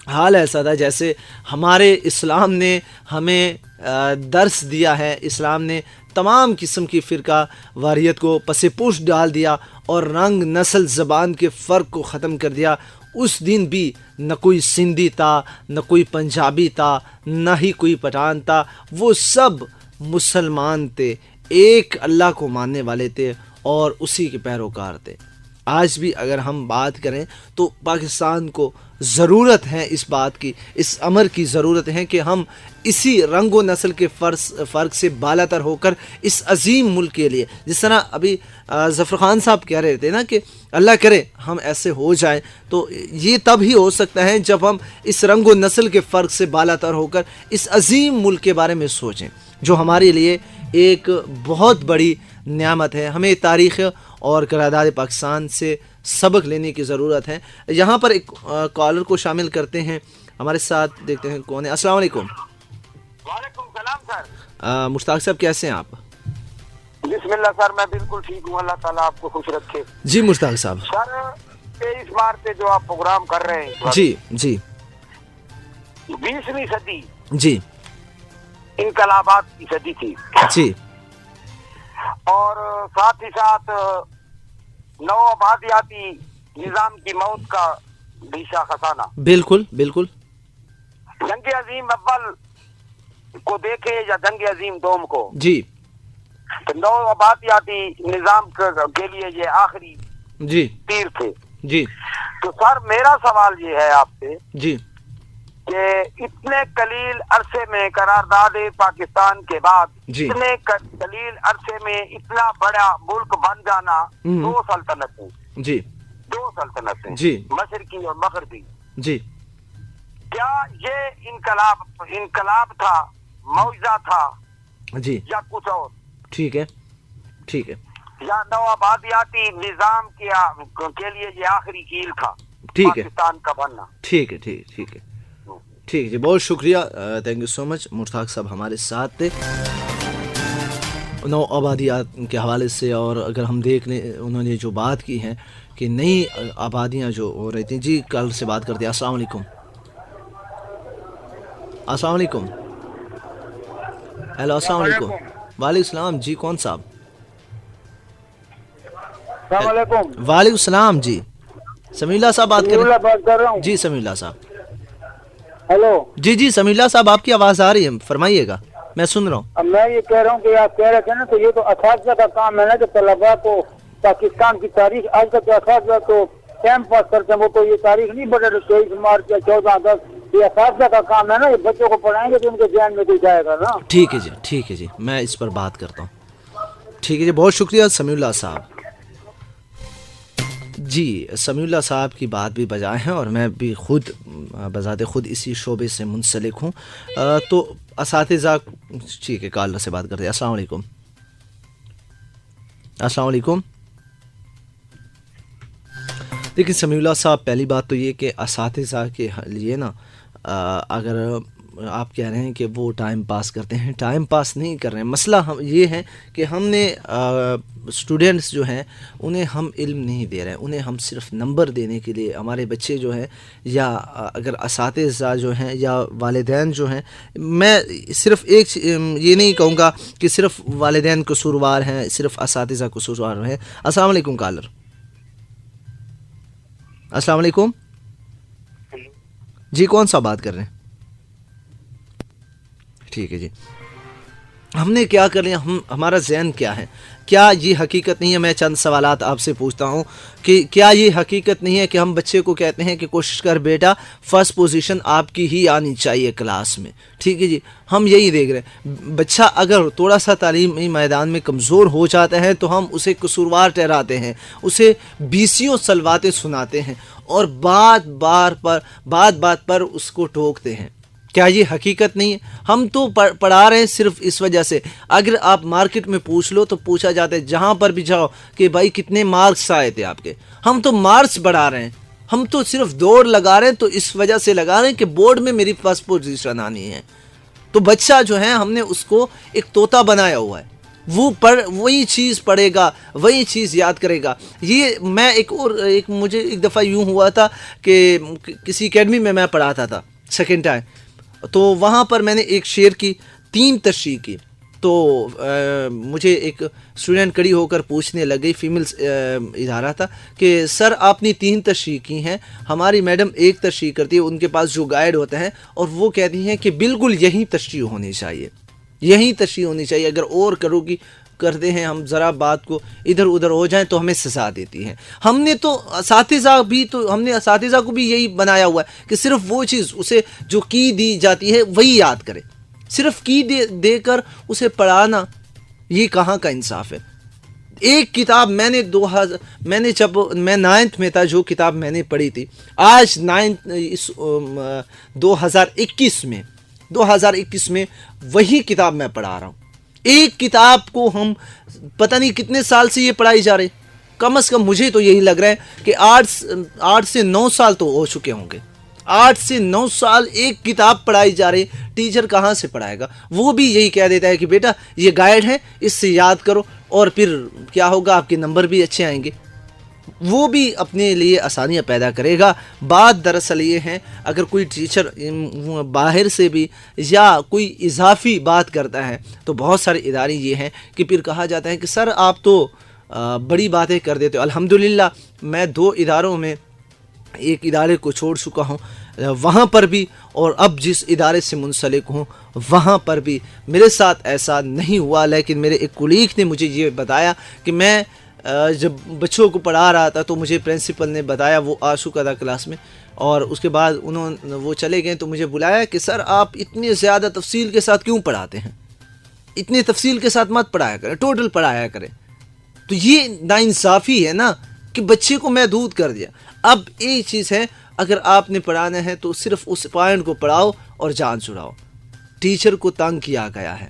S1: حال ایسا تھا جیسے ہمارے اسلام نے ہمیں درس دیا ہے، اسلام نے تمام قسم کی فرقہ واریت کو پس پوش ڈال دیا اور رنگ، نسل، زبان کے فرق کو ختم کر دیا۔ اس دن بھی نہ کوئی سندھی تھا، نہ کوئی پنجابی تھا، نہ ہی کوئی پٹھان تھا، وہ سب مسلمان تھے، ایک اللہ کو ماننے والے تھے اور اسی کے پیروکار تھے۔ آج بھی اگر ہم بات کریں تو پاکستان کو ضرورت ہے اس بات کی، اس امر کی ضرورت ہے کہ ہم اسی رنگ و نسل کے فرق سے بالاتر ہو کر اس عظیم ملک کے لیے، جس طرح ابھی ظفر خان صاحب کہہ رہے تھے نا کہ اللہ کرے ہم ایسے ہو جائیں، تو یہ تب ہی ہو سکتا ہے جب ہم اس رنگ و نسل کے فرق سے بالاتر ہو کر اس عظیم ملک کے بارے میں سوچیں، جو ہمارے لیے ایک بہت بڑی نعمت ہے۔ ہمیں تاریخ اور قرارداد پاکستان سے سبق لینے کی ضرورت ہے۔ یہاں پر ایک کالر کو شامل کرتے ہیں ہمارے ساتھ، دیکھتے ہیں کون ہے۔ السلام علیکم۔
S3: وعلیکم السلام سر۔
S1: مشتاق صاحب کیسے ہیں آپ؟
S3: بسم اللہ سر، میں بالکل ٹھیک ہوں، اللہ تعالیٰ آپ کو خوش رکھے۔
S1: جی مشتاق صاحب۔
S3: سر 23 مارچ سے جو آپ پروگرام کر رہے ہیں،
S1: جی جی
S3: 20ویں صدی
S1: جی
S3: انقلابات کی صدی تھی،
S1: جی،
S3: اور ساتھ ہی ساتھ نو آبادیاتی نظام کی موت کا بھی شاخسانہ۔
S1: بالکل بالکل۔
S3: جنگ عظیم اول کو دیکھے یا جنگ عظیم دوم کو،
S1: جی
S3: تو نو آبادیاتی نظام کے لیے یہ آخری
S1: جی
S3: تیر تھے۔
S1: جی
S3: تو سر میرا سوال یہ ہے آپ سے
S1: جی
S3: کہ اتنے قلیل عرصے میں قرارداد پاکستان کے بعد
S1: جی،
S3: اتنے قلیل عرصے میں اتنا بڑا ملک بن جانا، دو سلطنتیں،
S1: جی
S3: دو سلطنتیں،
S1: جی،
S3: مشرقی اور مغربی،
S1: جی
S3: کیا یہ انقلاب تھا، معجزہ تھا،
S1: جی،
S3: یا کچھ اور؟
S1: ٹھیک ہے ٹھیک ہے
S3: یا نوآبادیاتی نظام کے لیے یہ آخری کیل تھا
S1: ٹھیک ہے
S3: پاکستان کا بننا؟
S1: ٹھیک ہے ٹھیک ہے ٹھیک جی، بہت شکریہ، تھینک یو سو مچ۔ مشتاق صاحب ہمارے ساتھ تھے نو آبادیات کے حوالے سے، اور اگر ہم دیکھ لیں انہوں نے جو بات کی ہے کہ نئی آبادیاں جو ہو رہی تھیں۔ جی کل سے بات کرتے ہیں۔ السلام علیکم۔ السلام علیکم۔ ہیلو، السلام علیکم۔ وعلیکم السلام، جی کون صاحب؟
S2: السلام علیکم۔
S1: وعلیکم السلام، جی سمیع اللہ صاحب بات
S2: کر رہا ہوں۔
S1: جی سمیع اللہ صاحب۔
S2: ہیلو
S1: جی سمیع اللہ صاحب، آپ کی آواز آ رہی ہے، فرمائیے گا، میں سن رہا ہوں۔
S2: اب میں یہ کہہ رہا ہوں کہ آپ کہہ رہے تھے نا، تو یہ تو اساتذہ کا کام ہے نا کہ طلباء کو پاکستان کی تاریخ، آج تک اساتذہ تو ٹائم پاس کرتے ہیں، وہ تو یہ تاریخ نہیں بڑھے 23 مارچ یا 14 اگست، یہ اساتذہ کا کام ہے نا، یہ بچوں کو پڑھائیں گے تو ان کے ذہن میں بھی جائے گا نا۔
S1: ٹھیک ہے جی، میں اس پر بات کرتا ہوں۔ ٹھیک ہے جی، بہت شکریہ سمیع اللہ صاحب۔ جی سمیع اللہ صاحب کی بات بھی بجائے ہیں، اور میں بھی خود بذات خود اسی شعبے سے منسلک ہوں۔ تو اساتذہ، ٹھیک ہے، کالر سے بات کرتے ہیں۔ السلام علیکم۔ السلام علیکم۔ لیکن سمیع اللہ صاحب، پہلی بات تو یہ کہ اساتذہ کے لیے نا، اگر آپ کہہ رہے ہیں کہ وہ ٹائم پاس کرتے ہیں، ٹائم پاس نہیں کر رہے ہیں۔ مسئلہ یہ ہے کہ ہم نے اسٹوڈنٹس جو ہیں انہیں ہم علم نہیں دے رہے ہیں، انہیں ہم صرف نمبر دینے کے لیے، ہمارے بچے جو ہیں، یا اگر اساتذہ جو ہیں یا والدین جو ہیں، میں صرف ایک یہ نہیں کہوں گا کہ صرف والدین قصوروار ہیں، صرف اساتذہ قصوروار ہیں۔ السلام علیکم کالر۔ السلام علیکم، جی کون سا بات کر رہے ہیں؟ ٹھیک ہے جی، ہم نے کیا کر لیا، ہمارا ذہن کیا ہے؟ کیا یہ حقیقت نہیں ہے؟ میں چند سوالات آپ سے پوچھتا ہوں کہ کیا یہ حقیقت نہیں ہے کہ ہم بچے کو کہتے ہیں کہ کوشش کر بیٹا فرسٹ پوزیشن آپ کی ہی آنی چاہیے کلاس میں، ٹھیک ہے جی، ہم یہی دیکھ رہے ہیں۔ بچہ اگر تھوڑا سا تعلیمی میدان میں کمزور ہو جاتا ہے تو ہم اسے قصوروار ٹھہراتے ہیں، اسے بیسیوں سلواتیں سناتے ہیں اور بات پر اس کو ٹوکتے ہیں۔ کیا یہ حقیقت نہیں ہے؟ ہم تو پڑھا رہے ہیں صرف اس وجہ سے۔ اگر آپ مارکیٹ میں پوچھ لو تو پوچھا جاتا ہے جہاں پر بھی جاؤ کہ بھائی کتنے مارکس آئے تھے آپ کے، ہم تو مارکس بڑھا رہے ہیں، ہم تو صرف دوڑ لگا رہے ہیں، تو اس وجہ سے لگا رہے ہیں کہ بورڈ میں میری فرسٹ پوزیشن آنی ہے۔ تو بچہ جو ہے ہم نے اس کو ایک طوطا بنایا ہوا ہے، وہ وہی چیز پڑھے گا، وہی چیز یاد کرے گا۔ یہ میں مجھے ایک دفعہ یوں ہوا تھا کہ کسی اکیڈمی میں پڑھاتا تھا سیکنڈ ٹائم، تو وہاں پر میں نے ایک شعر کی 3 تشریح کی، تو مجھے ایک اسٹوڈنٹ کڑی ہو کر پوچھنے لگ گئی، فیمیل ادارہ تھا، کہ سر آپ نے 3 تشریح کی ہیں، ہماری میڈم 1 تشریح کرتی ہے، ان کے پاس جو گائیڈ ہوتے ہیں، اور وہ کہتی ہیں کہ بالکل یہی تشریح ہونی چاہیے، یہی تشریح ہونی چاہیے، اگر اور کرتے ہیں ہم ذرا بات کو ادھر ادھر ہو جائیں تو ہمیں سزا دیتی ہے۔ ہم نے اساتذہ کو بھی یہی بنایا ہوا ہے کہ صرف وہ چیز اسے جو کی دی جاتی ہے وہی یاد کرے، صرف کی دے کر اسے پڑھانا، یہ کہاں کا انصاف ہے؟ ایک کتاب میں نے جب میں 9th میں تھا، جو کتاب میں نے پڑھی تھی، آج 2021 میں وہی کتاب میں پڑھا رہا ہوں۔ ایک کتاب کو ہم پتہ نہیں کتنے سال سے یہ پڑھائی جا رہے، کم از کم مجھے تو یہی لگ رہا ہے کہ 8 سے 9 سال تو ہو چکے ہوں گے۔ 8 سے 9 سال ایک کتاب پڑھائی جا رہی، ٹیچر کہاں سے پڑھائے گا؟ وہ بھی یہی کہہ دیتا ہے کہ بیٹا یہ گائیڈ ہے، اس سے یاد کرو، اور پھر کیا ہوگا، آپ کے نمبر بھی اچھے آئیں گے۔ وہ بھی اپنے لیے آسانیاں پیدا کرے گا۔ بات دراصل یہ ہے، اگر کوئی ٹیچر باہر سے بھی یا کوئی اضافی بات کرتا ہے تو بہت سارے ادارے یہ ہیں کہ پھر کہا جاتا ہے کہ سر آپ تو بڑی باتیں کر دیتے ہو۔ الحمدللہ میں 2 اداروں میں، ایک ادارے کو چھوڑ چکا ہوں، وہاں پر بھی، اور اب جس ادارے سے منسلک ہوں وہاں پر بھی میرے ساتھ ایسا نہیں ہوا، لیکن میرے ایک کولیگ نے مجھے یہ بتایا کہ میں جب بچوں کو پڑھا رہا تھا تو مجھے پرنسپل نے بتایا، وہ آ چکا تھا کلاس میں، اور اس کے بعد وہ چلے گئے تو مجھے بلایا کہ سر آپ اتنی زیادہ تفصیل کے ساتھ کیوں پڑھاتے ہیں؟ اتنی تفصیل کے ساتھ مت پڑھایا کریں، ٹوٹل پڑھایا کریں۔ تو یہ ناانصافی ہے نا کہ بچے کو محدود کر دیا۔ اب ایک چیز ہے، اگر آپ نے پڑھانا ہے تو صرف اس پوائنٹ کو پڑھاؤ اور جان چھڑاؤ۔ ٹیچر کو تنگ کیا گیا ہے،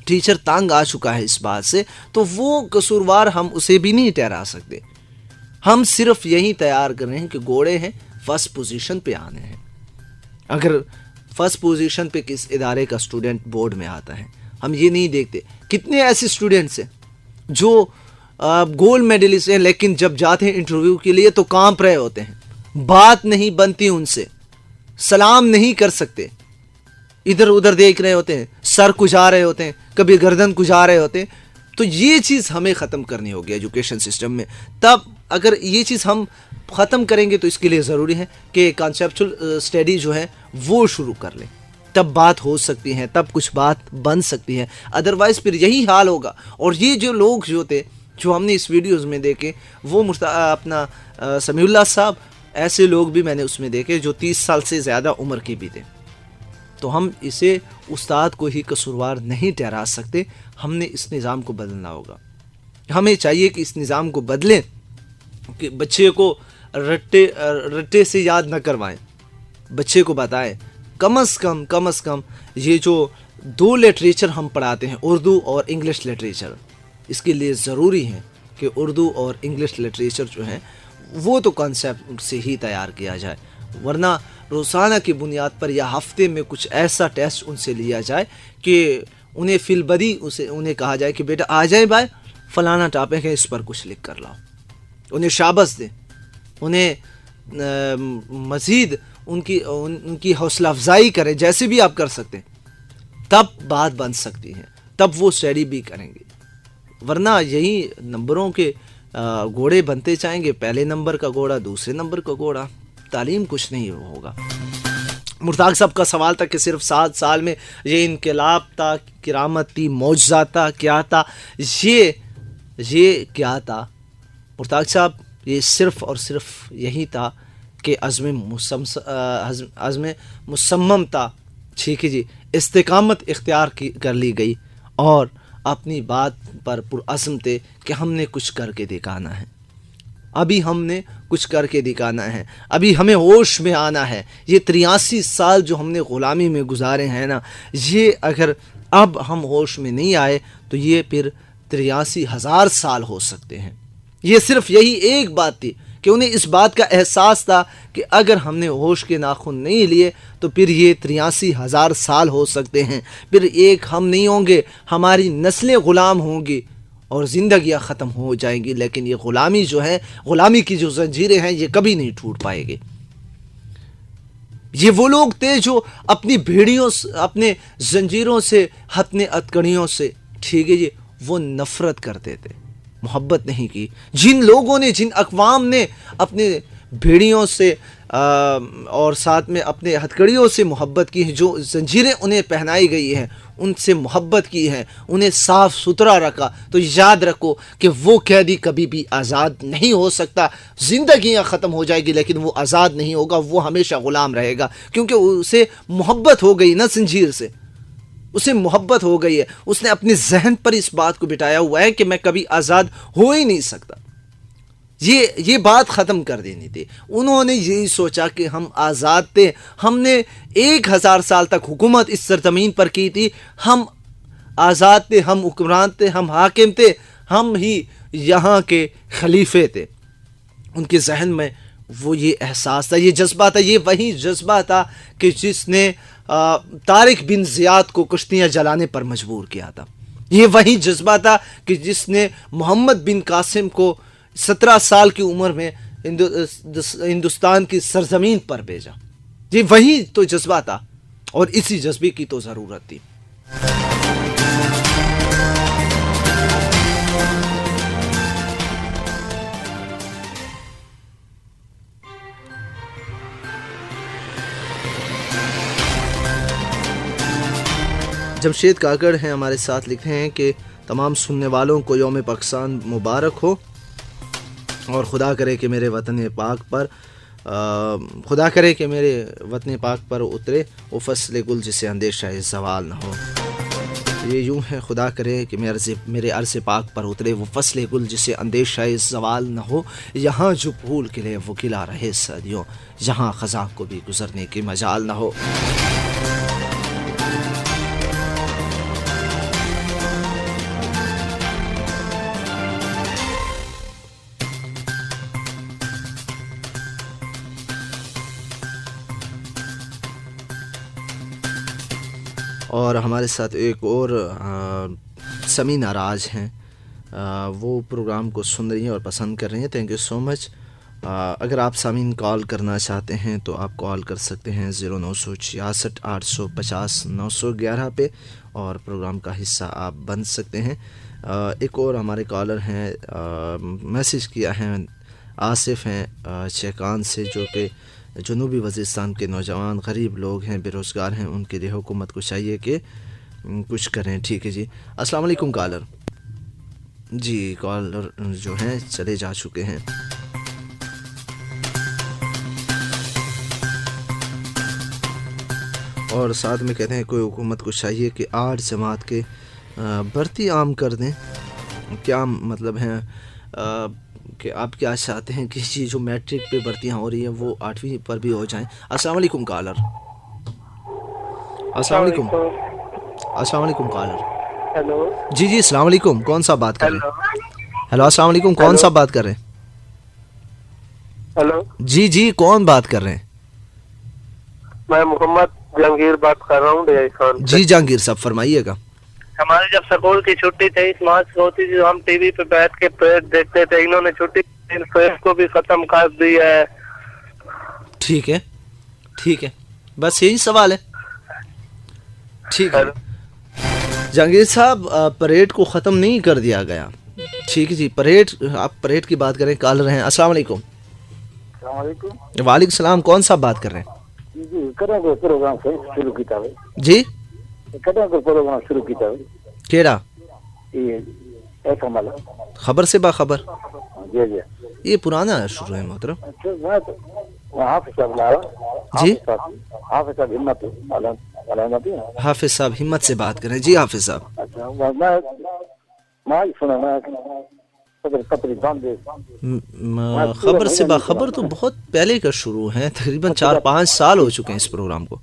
S1: ٹیچر تنگ آ چکا ہے اس بات سے، تو وہ قصوروار ہم اسے بھی نہیں ٹھہرا سکتے۔ ہم صرف یہی تیار کر رہے ہیں کہ گھوڑے ہیں، فرسٹ پوزیشن پہ آنے ہیں۔ اگر فرسٹ پوزیشن پہ کس ادارے کا اسٹوڈنٹ بورڈ میں آتا ہے، ہم یہ نہیں دیکھتے۔ کتنے ایسے اسٹوڈنٹس ہیں جو گولڈ میڈلسٹ ہیں، لیکن جب جاتے ہیں انٹرویو کے لیے تو کانپ رہے ہوتے ہیں، بات نہیں بنتی ان سے، سلام نہیں کر سکتے، ادھر ادھر دیکھ رہے ہوتے ہیں، سر کھجا رہے ہوتے ہیں، کبھی گردن کھجا رہے ہوتے ہیں۔ تو یہ چیز ہمیں ختم کرنی ہوگی ایجوکیشن سسٹم میں۔ تب اگر یہ چیز ہم ختم کریں گے تو اس کے لیے ضروری ہے کہ کانسیپچول اسٹڈی جو ہے وہ شروع کر لیں، تب بات ہو سکتی ہے، تب کچھ بات بن سکتی ہے، ادروائز پھر یہی حال ہوگا۔ اور یہ جو لوگ جو تھے، جو ہم نے اس ویڈیوز میں دیکھے، وہ اپنا سمیع اللہ صاحب، ایسے لوگ بھی میں نے اس میں دیکھے جو 30 سال سے زیادہ عمر کے بھی تھے۔ تو ہم اسے استاد کو ہی قصوروار نہیں ٹھہرا سکتے، ہم نے اس نظام کو بدلنا ہوگا۔ ہمیں چاہیے کہ اس نظام کو بدلیں، کہ بچے کو رٹے سے یاد نہ کروائیں، بچے کو بتائیں کم از کم یہ جو 2 لٹریچر ہم پڑھاتے ہیں، اردو اور انگلش لٹریچر، اس کے لیے ضروری ہے کہ اردو اور انگلش لٹریچر جو ہیں وہ تو کانسیپٹ سے ہی تیار کیا جائے، ورنہ روزانہ کی بنیاد پر یا ہفتے میں کچھ ایسا ٹیسٹ ان سے لیا جائے کہ انہیں فی البدی انہیں کہا جائے کہ بیٹا آ جائیں بھائی، فلانا ٹاپک ہے، اس پر کچھ لکھ کر لاؤ۔ انہیں شاباش دیں، انہیں مزید ان کی حوصلہ افزائی کریں، جیسے بھی آپ کر سکتے ہیں، تب بات بن سکتی ہے، تب وہ اسٹڈی بھی کریں گے۔ ورنہ یہی نمبروں کے گھوڑے بنتے جائیں گے، پہلے نمبر کا گھوڑا، دوسرے نمبر کا گھوڑا، تعلیم کچھ نہیں ہوگا۔ مرتاق صاحب کا سوال تھا کہ صرف 7 سال میں یہ انقلاب تھا، کرامت تھی، معجزہ تھا، کیا تھا؟ یہ کیا تھا مرتاق صاحب؟ یہ صرف اور صرف یہی تھا کہ عزم مصمم تھا، ٹھیک ہے جی، استقامت اختیار کر لی گئی اور اپنی بات پر پرعزم تھے کہ ہم نے کچھ کر کے دکھانا ہے، ابھی ہم نے کچھ کر کے دکھانا ہے، ابھی ہمیں ہوش میں آنا ہے۔ یہ 83 سال جو ہم نے غلامی میں گزارے ہیں نا، یہ اگر اب ہم ہوش میں نہیں آئے تو یہ پھر 83,000 سال ہو سکتے ہیں۔ یہ صرف یہی ایک بات تھی کہ انہیں اس بات کا احساس تھا کہ اگر ہم نے ہوش کے ناخن نہیں لیے تو پھر یہ 83,000 سال ہو سکتے ہیں، پھر ایک ہم نہیں ہوں گے، ہماری نسلیں غلام ہوں گی اور زندگیاں ختم ہو جائیں گی، لیکن یہ غلامی جو ہے، غلامی کی جو زنجیریں ہیں، یہ کبھی نہیں ٹوٹ پائے گی۔ یہ وہ لوگ تھے جو اپنی بھیڑیوں، اپنے زنجیروں سے، اپنے ہتکڑیوں سے، ٹھیک ہے جی، وہ نفرت کرتے تھے، محبت نہیں کی۔ جن لوگوں نے، جن اقوام نے اپنے بھیڑیوں سے اور ساتھ میں اپنے ہتکڑیوں سے محبت کی ہے، جو زنجیریں انہیں پہنائی گئی ہیں ان سے محبت کی ہے، انہیں صاف ستھرا رکھا، تو یاد رکھو کہ وہ قیدی کبھی بھی آزاد نہیں ہو سکتا۔ زندگیاں ختم ہو جائے گی لیکن وہ آزاد نہیں ہوگا، وہ ہمیشہ غلام رہے گا، کیونکہ اسے محبت ہو گئی نا زنجیر سے، اسے محبت ہو گئی ہے، اس نے اپنے ذہن پر اس بات کو بٹھایا ہوا ہے کہ میں کبھی آزاد ہو ہی نہیں سکتا۔ یہ بات ختم کر دینی تھی۔ انہوں نے یہی سوچا کہ ہم آزاد تھے، ہم نے 1000 سال تک حکومت اس سرزمین پر کی تھی، ہم آزاد تھے، ہم حکمران تھے، ہم حاکم تھے، ہم ہی یہاں کے خلیفے تھے۔ ان کے ذہن میں وہ یہ احساس تھا، یہ جذبہ تھا، یہ وہی جذبہ تھا کہ جس نے طارق بن زیاد کو کشتیاں جلانے پر مجبور کیا تھا، یہ وہی جذبہ تھا کہ جس نے محمد بن قاسم کو 17 سال کی عمر میں ہندوستان کی سرزمین پر بھیجا۔ یہ وہی تو جذبہ تھا اور اسی جذبے کی تو ضرورت تھی۔ جمشید کاکڑ ہیں ہمارے ساتھ، لکھتے ہیں کہ تمام سننے والوں کو یوم پاکستان مبارک ہو، اور خدا کرے کہ میرے وطن پاک پر اترے وہ فصل گل جسے اندیشہ زوال نہ ہو۔ یہ یوں ہے، خدا کرے کہ میرے عرض پاک پر اترے وہ فصل گل جسے اندیشہ زوال نہ ہو، یہاں جو پھول کھلے وہ کھلا رہے صدیوں، جہاں خزاں کو بھی گزرنے کی مجال نہ ہو۔ اور ہمارے ساتھ ایک اور سمین اراج ہیں، وہ پروگرام کو سن رہی ہیں اور پسند کر رہی ہیں، تھینک یو سو مچ۔ اگر آپ سامعین کال کرنا چاہتے ہیں تو آپ کال کر سکتے ہیں 0966 850 911 پہ اور پروگرام کا حصہ آپ بن سکتے ہیں۔ ایک اور ہمارے کالر ہیں، میسیج کیا ہے، آصف ہیں چیکان سے، جو کہ جنوبی وزیرستان کے نوجوان غریب لوگ ہیں، بے روزگار ہیں، ان کے لیے حکومت کو چاہیے کہ کچھ کریں۔ ٹھیک ہے جی، السلام علیکم کالر۔ جی کالر جو ہیں چلے جا چکے ہیں۔ اور ساتھ میں کہتے ہیں کوئی حکومت کو چاہیے کہ 8 جماعت کے بھرتی عام کر دیں۔ کیا مطلب ہے کہ آپ کیا چاہتے ہیں کہ جو میٹرک پہ بھرتیاں ہو رہی ہیں وہ 8ویں پر بھی ہو جائیں؟ السلام علیکم کالر۔ السلام علیکم کالر۔
S2: ہیلو
S1: جی السلام علیکم، کون صاحب بات کر رہے ہیں؟ ہیلو السلام علیکم، کون صاحب بات کر رہے ہیں؟
S2: ہیلو
S1: جی کون بات کر رہے ہیں؟
S2: میں محمد جہانگیر بات کر رہا ہوں ڈیائی خان۔
S1: جی جہانگیر صاحب فرمائیے گا۔
S2: ہماری جب سکول کی چھٹی 23 مارچ ہوتی تھی ہم ٹی وی پہ بیٹھ کے پریڈ دیکھتے تھے، انہوں نے چھٹی پریڈ کو بھی ختم کر دیا ہے۔
S1: ٹھیک ہے، بس یہی سوال ہے۔ ٹھیک ہے جہانگیر صاحب، پریڈ کو ختم نہیں کر دیا گیا۔ ٹھیک ہے جی، آپ پریڈ کی بات کریں، کالر ہیں۔ السلام علیکم۔
S2: السلام علیکم۔
S1: وعلیکم السلام، کون صاحب بات کر رہے ہیں؟
S2: جی کریں کوئی پروگرام شروع کیتا ہوئے
S1: جی
S2: کریں کوئی پروگرام شروع کیتا ہوئے
S1: کیڑا
S2: یہ ایسا مالا
S1: خبر سے باخبر
S2: جی جی
S1: یہ پرانا شروع ہے محترم
S2: اچھا میں تو حافظ صاحب لایا
S1: جی
S2: حافظ صاحب ہمت علامت
S1: حافظ صاحب ہمت سے بات کریں جی حافظ صاحب
S2: اچھا میں سنا میں پتری باندھ
S1: خبر سے باخبر تو بہت پہلے کا شروع ہے تقریباً 4-5 سال ہو چکے ہیں اس پروگرام کو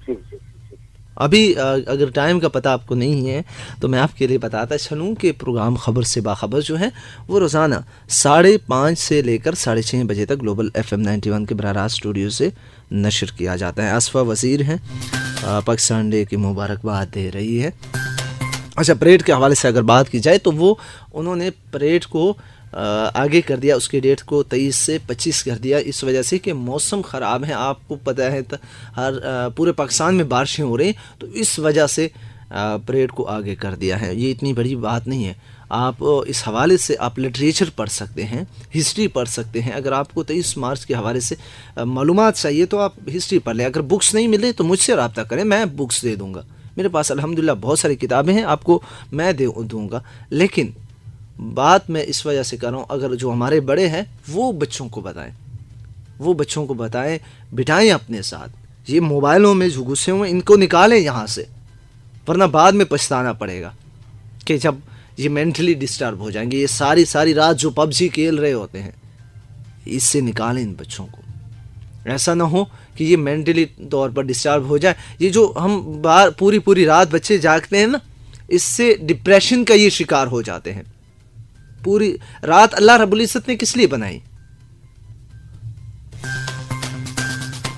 S1: ابھی اگر ٹائم کا پتہ آپ کو نہیں ہے تو میں آپ کے لیے بتاتا چلوں کہ پروگرام خبر سے باخبر جو ہے وہ روزانہ 5:30 سے لے کر 6:30 بجے تک گلوبل FM 91 کے براہ راست اسٹوڈیو سے نشر کیا جاتا ہے. آصفہ وزیر ہیں, پاکستان ڈے کی مبارکباد دے رہی ہے. اچھا, پریڈ کے حوالے سے اگر بات کی جائے تو وہ انہوں نے پریڈ کو آگے کر دیا, اس کی ڈیٹ کو 23 سے 25 کر دیا, اس وجہ سے کہ موسم خراب ہے. آپ کو پتہ ہے پورے پاکستان میں بارشیں ہو رہی ہیں, تو اس وجہ سے پریڈ کو آگے کر دیا ہے. یہ اتنی بڑی بات نہیں ہے. آپ اس حوالے سے آپ لٹریچر پڑھ سکتے ہیں, ہسٹری پڑھ سکتے ہیں. اگر آپ کو 23 مارچ کے حوالے سے معلومات چاہیے تو آپ ہسٹری پڑھ لیں. اگر بکس نہیں ملے تو مجھ سے رابطہ کریں, میں بکس دے دوں گا. میرے پاس الحمدللہ بہت ساری کتابیں ہیں, آپ کو میں دوں گا. لیکن بات میں اس وجہ سے کر رہا ہوں, اگر جو ہمارے بڑے ہیں وہ بچوں کو بتائیں, بٹھائیں اپنے ساتھ. یہ موبائلوں میں جو گھسے ہوئے ان کو نکالیں یہاں سے, ورنہ بعد میں پچھتانا پڑے گا کہ جب یہ مینٹلی ڈسٹرب ہو جائیں گے. یہ ساری رات جو PUBG کھیل رہے ہوتے ہیں, اس سے نکالیں ان بچوں کو. ایسا نہ ہو کہ یہ مینٹلی طور پر ڈسٹرب ہو جائے. یہ جو ہم پوری رات بچے جاگتے ہیں نا, اس سے ڈپریشن کا یہ شکار ہو جاتے ہیں. پوری رات اللہ رب العزت نے کس لیے بنائی؟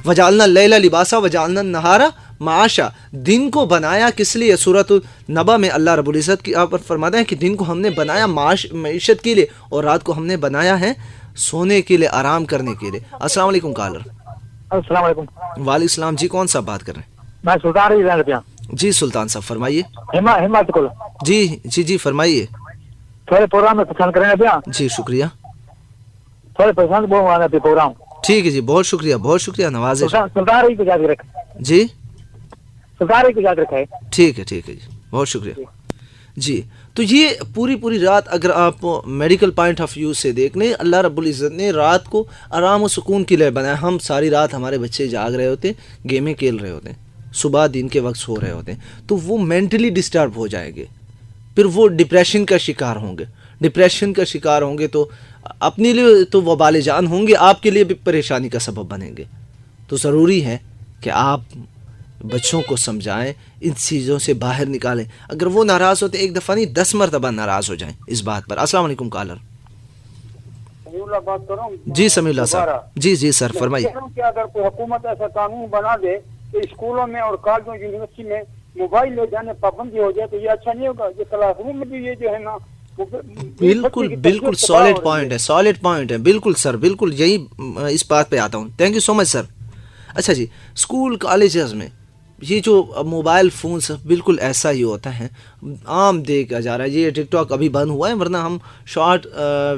S1: وجعلنا اللیل لباسا وجعلنا النہار معاشا. دن کو بنایا کس لیے؟ سورۃ النبا میں اللہ رب العزت کی آپ پر فرماتا ہے کہ دن کو ہم نے بنایا معیشت کے لیے, اور رات کو ہم نے بنایا ہے سونے کے لیے, آرام کرنے کے لیے. السلام علیکم کالر.
S2: السلام علیکم.
S1: وعلیکم السلام جی, کون صاحب بات کر رہے ہیں؟
S2: میں سلطان رضا پیا.
S1: جی سلطان صاحب فرمائیے.
S2: ہمت کو
S1: جی فرمائیے.
S2: تھوڑے پروگرام میں پسند کریں پیا.
S1: جی شکریہ.
S2: تھوڑے پسند بولوانا پہ پروگرام.
S1: ٹھیک ہے جی, بہت شکریہ نوازش.
S2: سلطان رضا کو یاد رکھ
S1: جی,
S2: سلطان رضا کو یاد رکھا ہے.
S1: ٹھیک ہے جی, بہت شکریہ جی. تو یہ پوری رات اگر آپ میڈیکل پوائنٹ آف ویو سے دیکھ لیں, اللہ رب العزت نے رات کو آرام و سکون کے لیے بنایا. ہم ساری رات ہمارے بچے جاگ رہے ہوتے ہیں, گیمیں کھیل رہے ہوتے ہیں, صبح دن کے وقت سو رہے ہوتے ہیں, تو وہ مینٹلی ڈسٹرب ہو جائیں گے, پھر وہ ڈپریشن کا شکار ہوں گے. تو اپنے لیے تو وبال جان ہوں گے, آپ کے لیے بھی پریشانی کا سبب بنیں گے. تو ضروری ہے کہ آپ بچوں کو سمجھائیں, ان چیزوں سے باہر نکالیں. اگر وہ ناراض ہوتے ایک دفعہ نہیں 10 مرتبہ ناراض ہو جائیں اس بات پر. السلام علیکم کالر. جی سمیع اللہ صاحب. جی سر فرمائیے.
S2: اگر کوئی حکومت ایسا قانون بنا دے کہ اسکولوں میں اور کالجوں یونیورسٹی میں موبائل لے جانے پابندی ہو جائے تو یہ اچھا نہیں ہوگا. یہ کلاس روم میں بھی یہ جو ہے نا
S1: بالکل سالڈ پوائنٹ ہے. بالکل سر, بالکل یہی اس بات پہ آتا ہوں. تھینک یو سو مچ سر. اچھا جی, اسکول کالجز میں یہ جو موبائل فونس بالکل ایسا ہی ہوتا ہے, عام دیکھا جا رہا ہے. یہ ٹک ٹاک ابھی بند ہوا ہے, ورنہ ہم شارٹ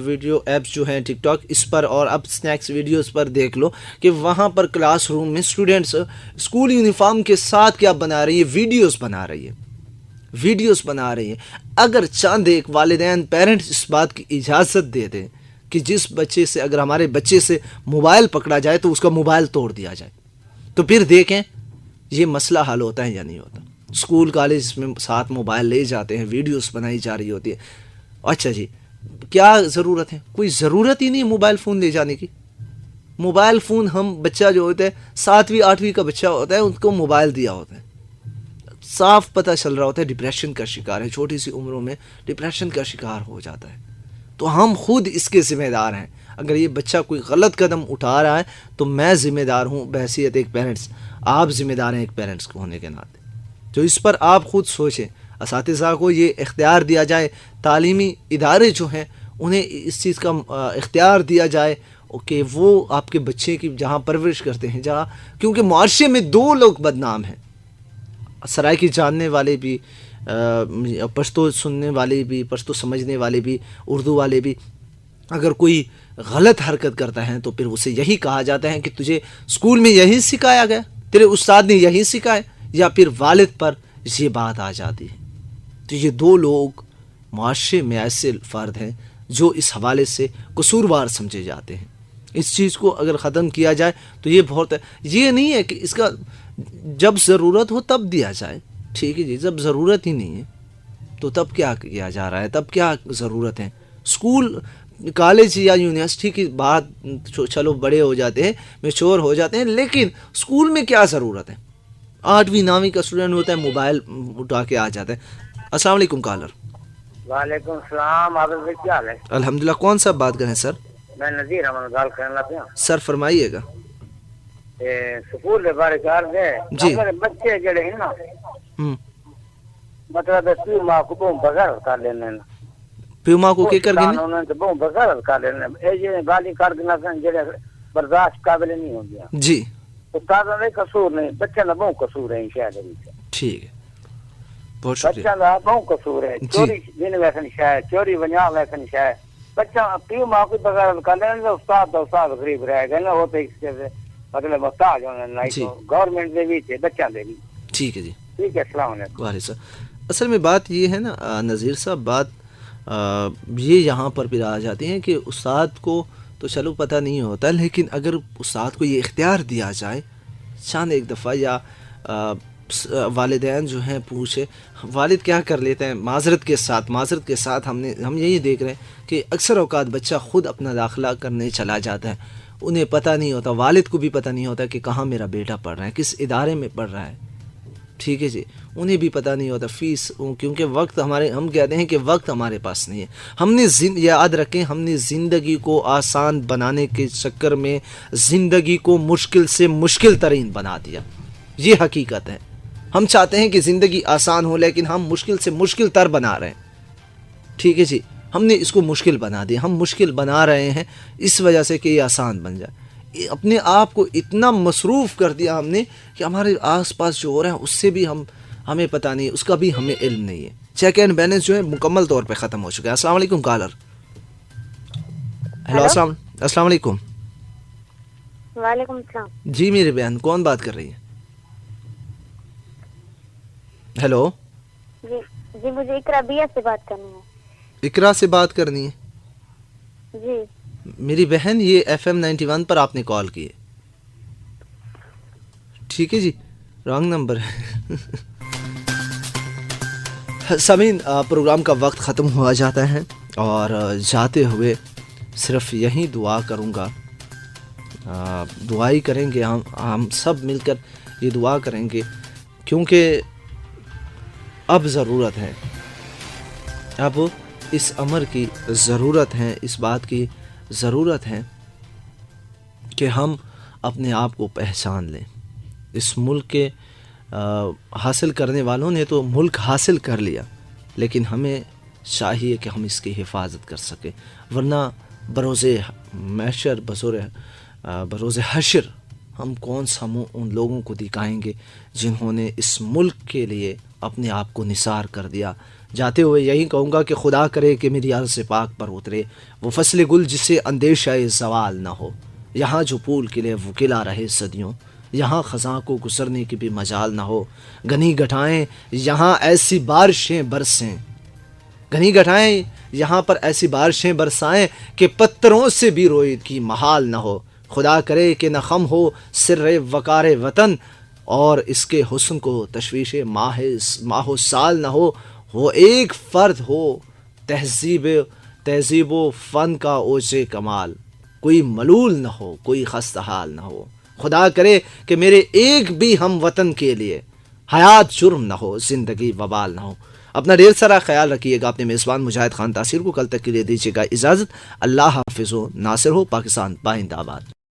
S1: ویڈیو ایپس جو ہیں ٹک ٹاک, اس پر اور اب سنیکس ویڈیوز پر دیکھ لو کہ وہاں پر کلاس روم میں اسٹوڈنٹس اسکول یونیفارم کے ساتھ کیا بنا رہی ہے, ویڈیوز بنا رہی ہیں. اگر چاند ایک والدین پیرنٹس اس بات کی اجازت دے دیں کہ جس بچے سے, اگر ہمارے بچے سے موبائل پکڑا جائے تو اس کا موبائل توڑ دیا جائے, تو پھر دیکھیں یہ مسئلہ حل ہوتا ہے یا نہیں ہوتا. اسکول کالج میں ساتھ موبائل لے جاتے ہیں, ویڈیوز بنائی جا رہی ہوتی ہے. اچھا جی, کیا ضرورت ہے؟ کوئی ضرورت ہی نہیں موبائل فون لے جانے کی. موبائل فون ہم بچہ جو ہوتا ہے 7ویں 8ویں کا بچہ ہوتا ہے, ان کو موبائل دیا ہوتا ہے, صاف پتہ چل رہا ہوتا ہے ڈپریشن کا شکار ہے, چھوٹی سی عمروں میں ڈپریشن کا شکار ہو جاتا ہے. تو ہم خود اس کے ذمہ دار ہیں. اگر یہ بچہ کوئی غلط قدم اٹھا رہا ہے تو میں ذمہ دار ہوں بحیثیت ایک پیرنٹس, آپ ذمہ دار ہیں ایک پیرنٹس کو ہونے کے ناطے. تو اس پر آپ خود سوچیں. اساتذہ کو یہ اختیار دیا جائے, تعلیمی ادارے جو ہیں انہیں اس چیز کا اختیار دیا جائے کہ وہ آپ کے بچے کی جہاں پرورش کرتے ہیں, جہاں, کیونکہ معاشرے میں 2 لوگ بدنام ہیں, سرائکی جاننے والے بھی, پشتو سننے والے بھی, پشتو سمجھنے والے بھی, اردو والے بھی. اگر کوئی غلط حرکت کرتا ہے تو پھر اسے یہی کہا جاتا ہے کہ تجھے اسکول میں یہی سکھایا گیا, تیرے استاد نے یہی سکھائے یا پھر والد پر یہ بات آ جاتی ہے. تو یہ دو لوگ معاشرے میں ایسے فرد ہیں جو اس حوالے سے قصوروار سمجھے جاتے ہیں. اس چیز کو اگر ختم کیا جائے تو یہ بہت ہے. یہ نہیں ہے کہ اس کا جب ضرورت ہو تب دیا جائے, ٹھیک ہے جی, جب ضرورت ہی نہیں ہے تو تب کیا کیا جا رہا ہے, تب کیا ضرورت ہے. اسکول کالج یا یونیورسٹی کی بات چلو بڑے ہو جاتے ہیں, میچور ہو جاتے ہیں, لیکن اسکول میں کیا ضرورت ہے. 8ویں 9ویں کا اسٹوڈنٹ ہوتا ہے, موبائل اٹھا کے آ جاتا ہے. السلام علیکم کالر.
S2: وعلیکم السلام. آپ کیا حال ہے؟
S1: الحمدللہ. کون صاحب بات کریں سر؟
S2: میں نذیر احمد گال کرنے لگا ہوں.
S1: سر فرمائیے گا.
S2: سکول کے بارے کار دے
S1: جی.
S2: ہمارے بچے جڑے ہیں نا
S1: ہم
S2: مطلب پیو ماں کو بہت بغیر کر لینے
S1: پیو ماں کو کی کر گئے
S2: انہوں نے بہت بغیر کر لینے اے جے گالی کر دینا سن جڑے برداشت قابل نہیں ہو گیا.
S1: جی
S2: استادوں کا قصور نہیں, بچے کا بہت قصور ہے شاید.
S1: ٹھیک ہے, بہت شکریہ.
S2: بچہ کا بہت قصور ہے. چوری دن ویسن شاید, چوری ونیا ویسن شاید. بچہ پیو ماں کو بغیر کر لینے استاد غریب رہ گئے نا, وہ تو اس سے مطلب محتاج ہونے نہیں تو گورنمنٹ دے بھی تھے بچہ دے بھی.
S1: ٹھیک ہے جی.
S2: ٹھیک ہے, السلام علیکم.
S1: وعلیکم السلام. اصل میں بات یہ ہے نا نذیر صاحب, بات یہ یہاں پر پھر آ جاتی ہیں کہ استاد کو تو چلو پتہ نہیں ہوتا, لیکن اگر استاد کو یہ اختیار دیا جائے چاند ایک دفعہ, یا والدین جو ہیں پوچھے, والد کیا کر لیتے ہیں معذرت کے ساتھ ہم یہی دیکھ رہے ہیں کہ اکثر اوقات بچہ خود اپنا داخلہ کرنے چلا جاتا ہے, انہیں پتہ نہیں ہوتا, والد کو بھی پتہ نہیں ہوتا کہ کہاں میرا بیٹا پڑھ رہا ہے, کس ادارے میں پڑھ رہا ہے. ٹھیک ہے جی, انہیں بھی پتہ نہیں ہوتا فیس, کیونکہ وقت ہم کہتے ہیں کہ وقت ہمارے پاس نہیں ہے. ہم نے یاد رکھیں, ہم نے زندگی کو آسان بنانے کے چکر میں زندگی کو مشکل سے مشکل ترین بنا دیا. یہ حقیقت ہے. ہم چاہتے ہیں کہ زندگی آسان ہو, لیکن ہم مشکل سے مشکل تر بنا رہے ہیں. ٹھیک ہے جی, ہم نے اس کو مشکل بنا دیا. ہم مشکل بنا رہے ہیں اس وجہ سے کہ یہ آسان بن جائے. اپنے آپ کو اتنا مصروف کر دیا ہم نے کہ ہمارے آس پاس جو ہو رہا ہے اس سے بھی ہمیں پتہ نہیں ہے, اس کا بھی ہمیں علم نہیں ہے. چیک اینڈ بیلنس جو ہے مکمل طور پہ ختم ہو چکا ہے. السلام علیکم کالر. ہیلو, السلام علیکم.
S4: وعلیکم السلام.
S1: جی میری بہن, کون بات کر رہی ہے؟ ہیلو.
S4: جی مجھے اقرا بیا سے بات کرنی ہے.
S1: اقرا سے بات کرنی ہے؟
S4: جی
S1: میری بہن, یہ FM 91 پر آپ نے کال کی ہے. ٹھیک ہے جی, رانگ نمبر ہے. سامعین, پروگرام کا وقت ختم ہوا جاتا ہے اور جاتے ہوئے صرف یہی دعا کروں گا, دعائی کریں گے ہم سب مل کر, یہ دعا کریں گے کیونکہ اب ضرورت ہے, اب اس امر کی ضرورت ہے, اس بات کی ضرورت ہے کہ ہم اپنے آپ کو پہچان لیں. اس ملک کے حاصل کرنے والوں نے تو ملک حاصل کر لیا, لیکن ہمیں چاہیے کہ ہم اس کی حفاظت کر سکیں, ورنہ بروز محشر بروز حشر ہم کون سا منہ ان لوگوں کو دکھائیں گے جنہوں نے اس ملک کے لیے اپنے آپ کو نثار کر دیا. جاتے ہوئے یہی کہوں گا کہ خدا کرے کہ میری عرض پاک پر اترے وہ فصل گل جسے اندیشہ زوال نہ ہو. یہاں جو پھول کھلے وہ کھلا رہے صدیوں, یہاں خزاں کو گزرنے کی بھی مجال نہ ہو. گھنی گٹھائیں یہاں ایسی بارشیں برسیں, گھنی گٹھائیں یہاں پر ایسی بارشیں برسائیں کہ پتھروں سے بھی روئی کی محال نہ ہو. خدا کرے کہ نہ خم ہو سر وقار وطن, اور اس کے حسن کو تشویش ماہ و سال نہ ہو. وہ ایک فرد ہو تہذیب و فن کا اوج کمال, کوئی ملول نہ ہو کوئی خستہ حال نہ ہو. خدا کرے کہ میرے ایک بھی ہم وطن کے لیے حیات جرم نہ ہو, زندگی وبال نہ ہو. اپنا ڈھیر سارا خیال رکھیے گا. اپنے میزبان مجاہد خان تاثیر کو کل تک کے لیے دیجیے گا اجازت. اللہ حافظ و ناصر ہو. پاکستان بائند آباد.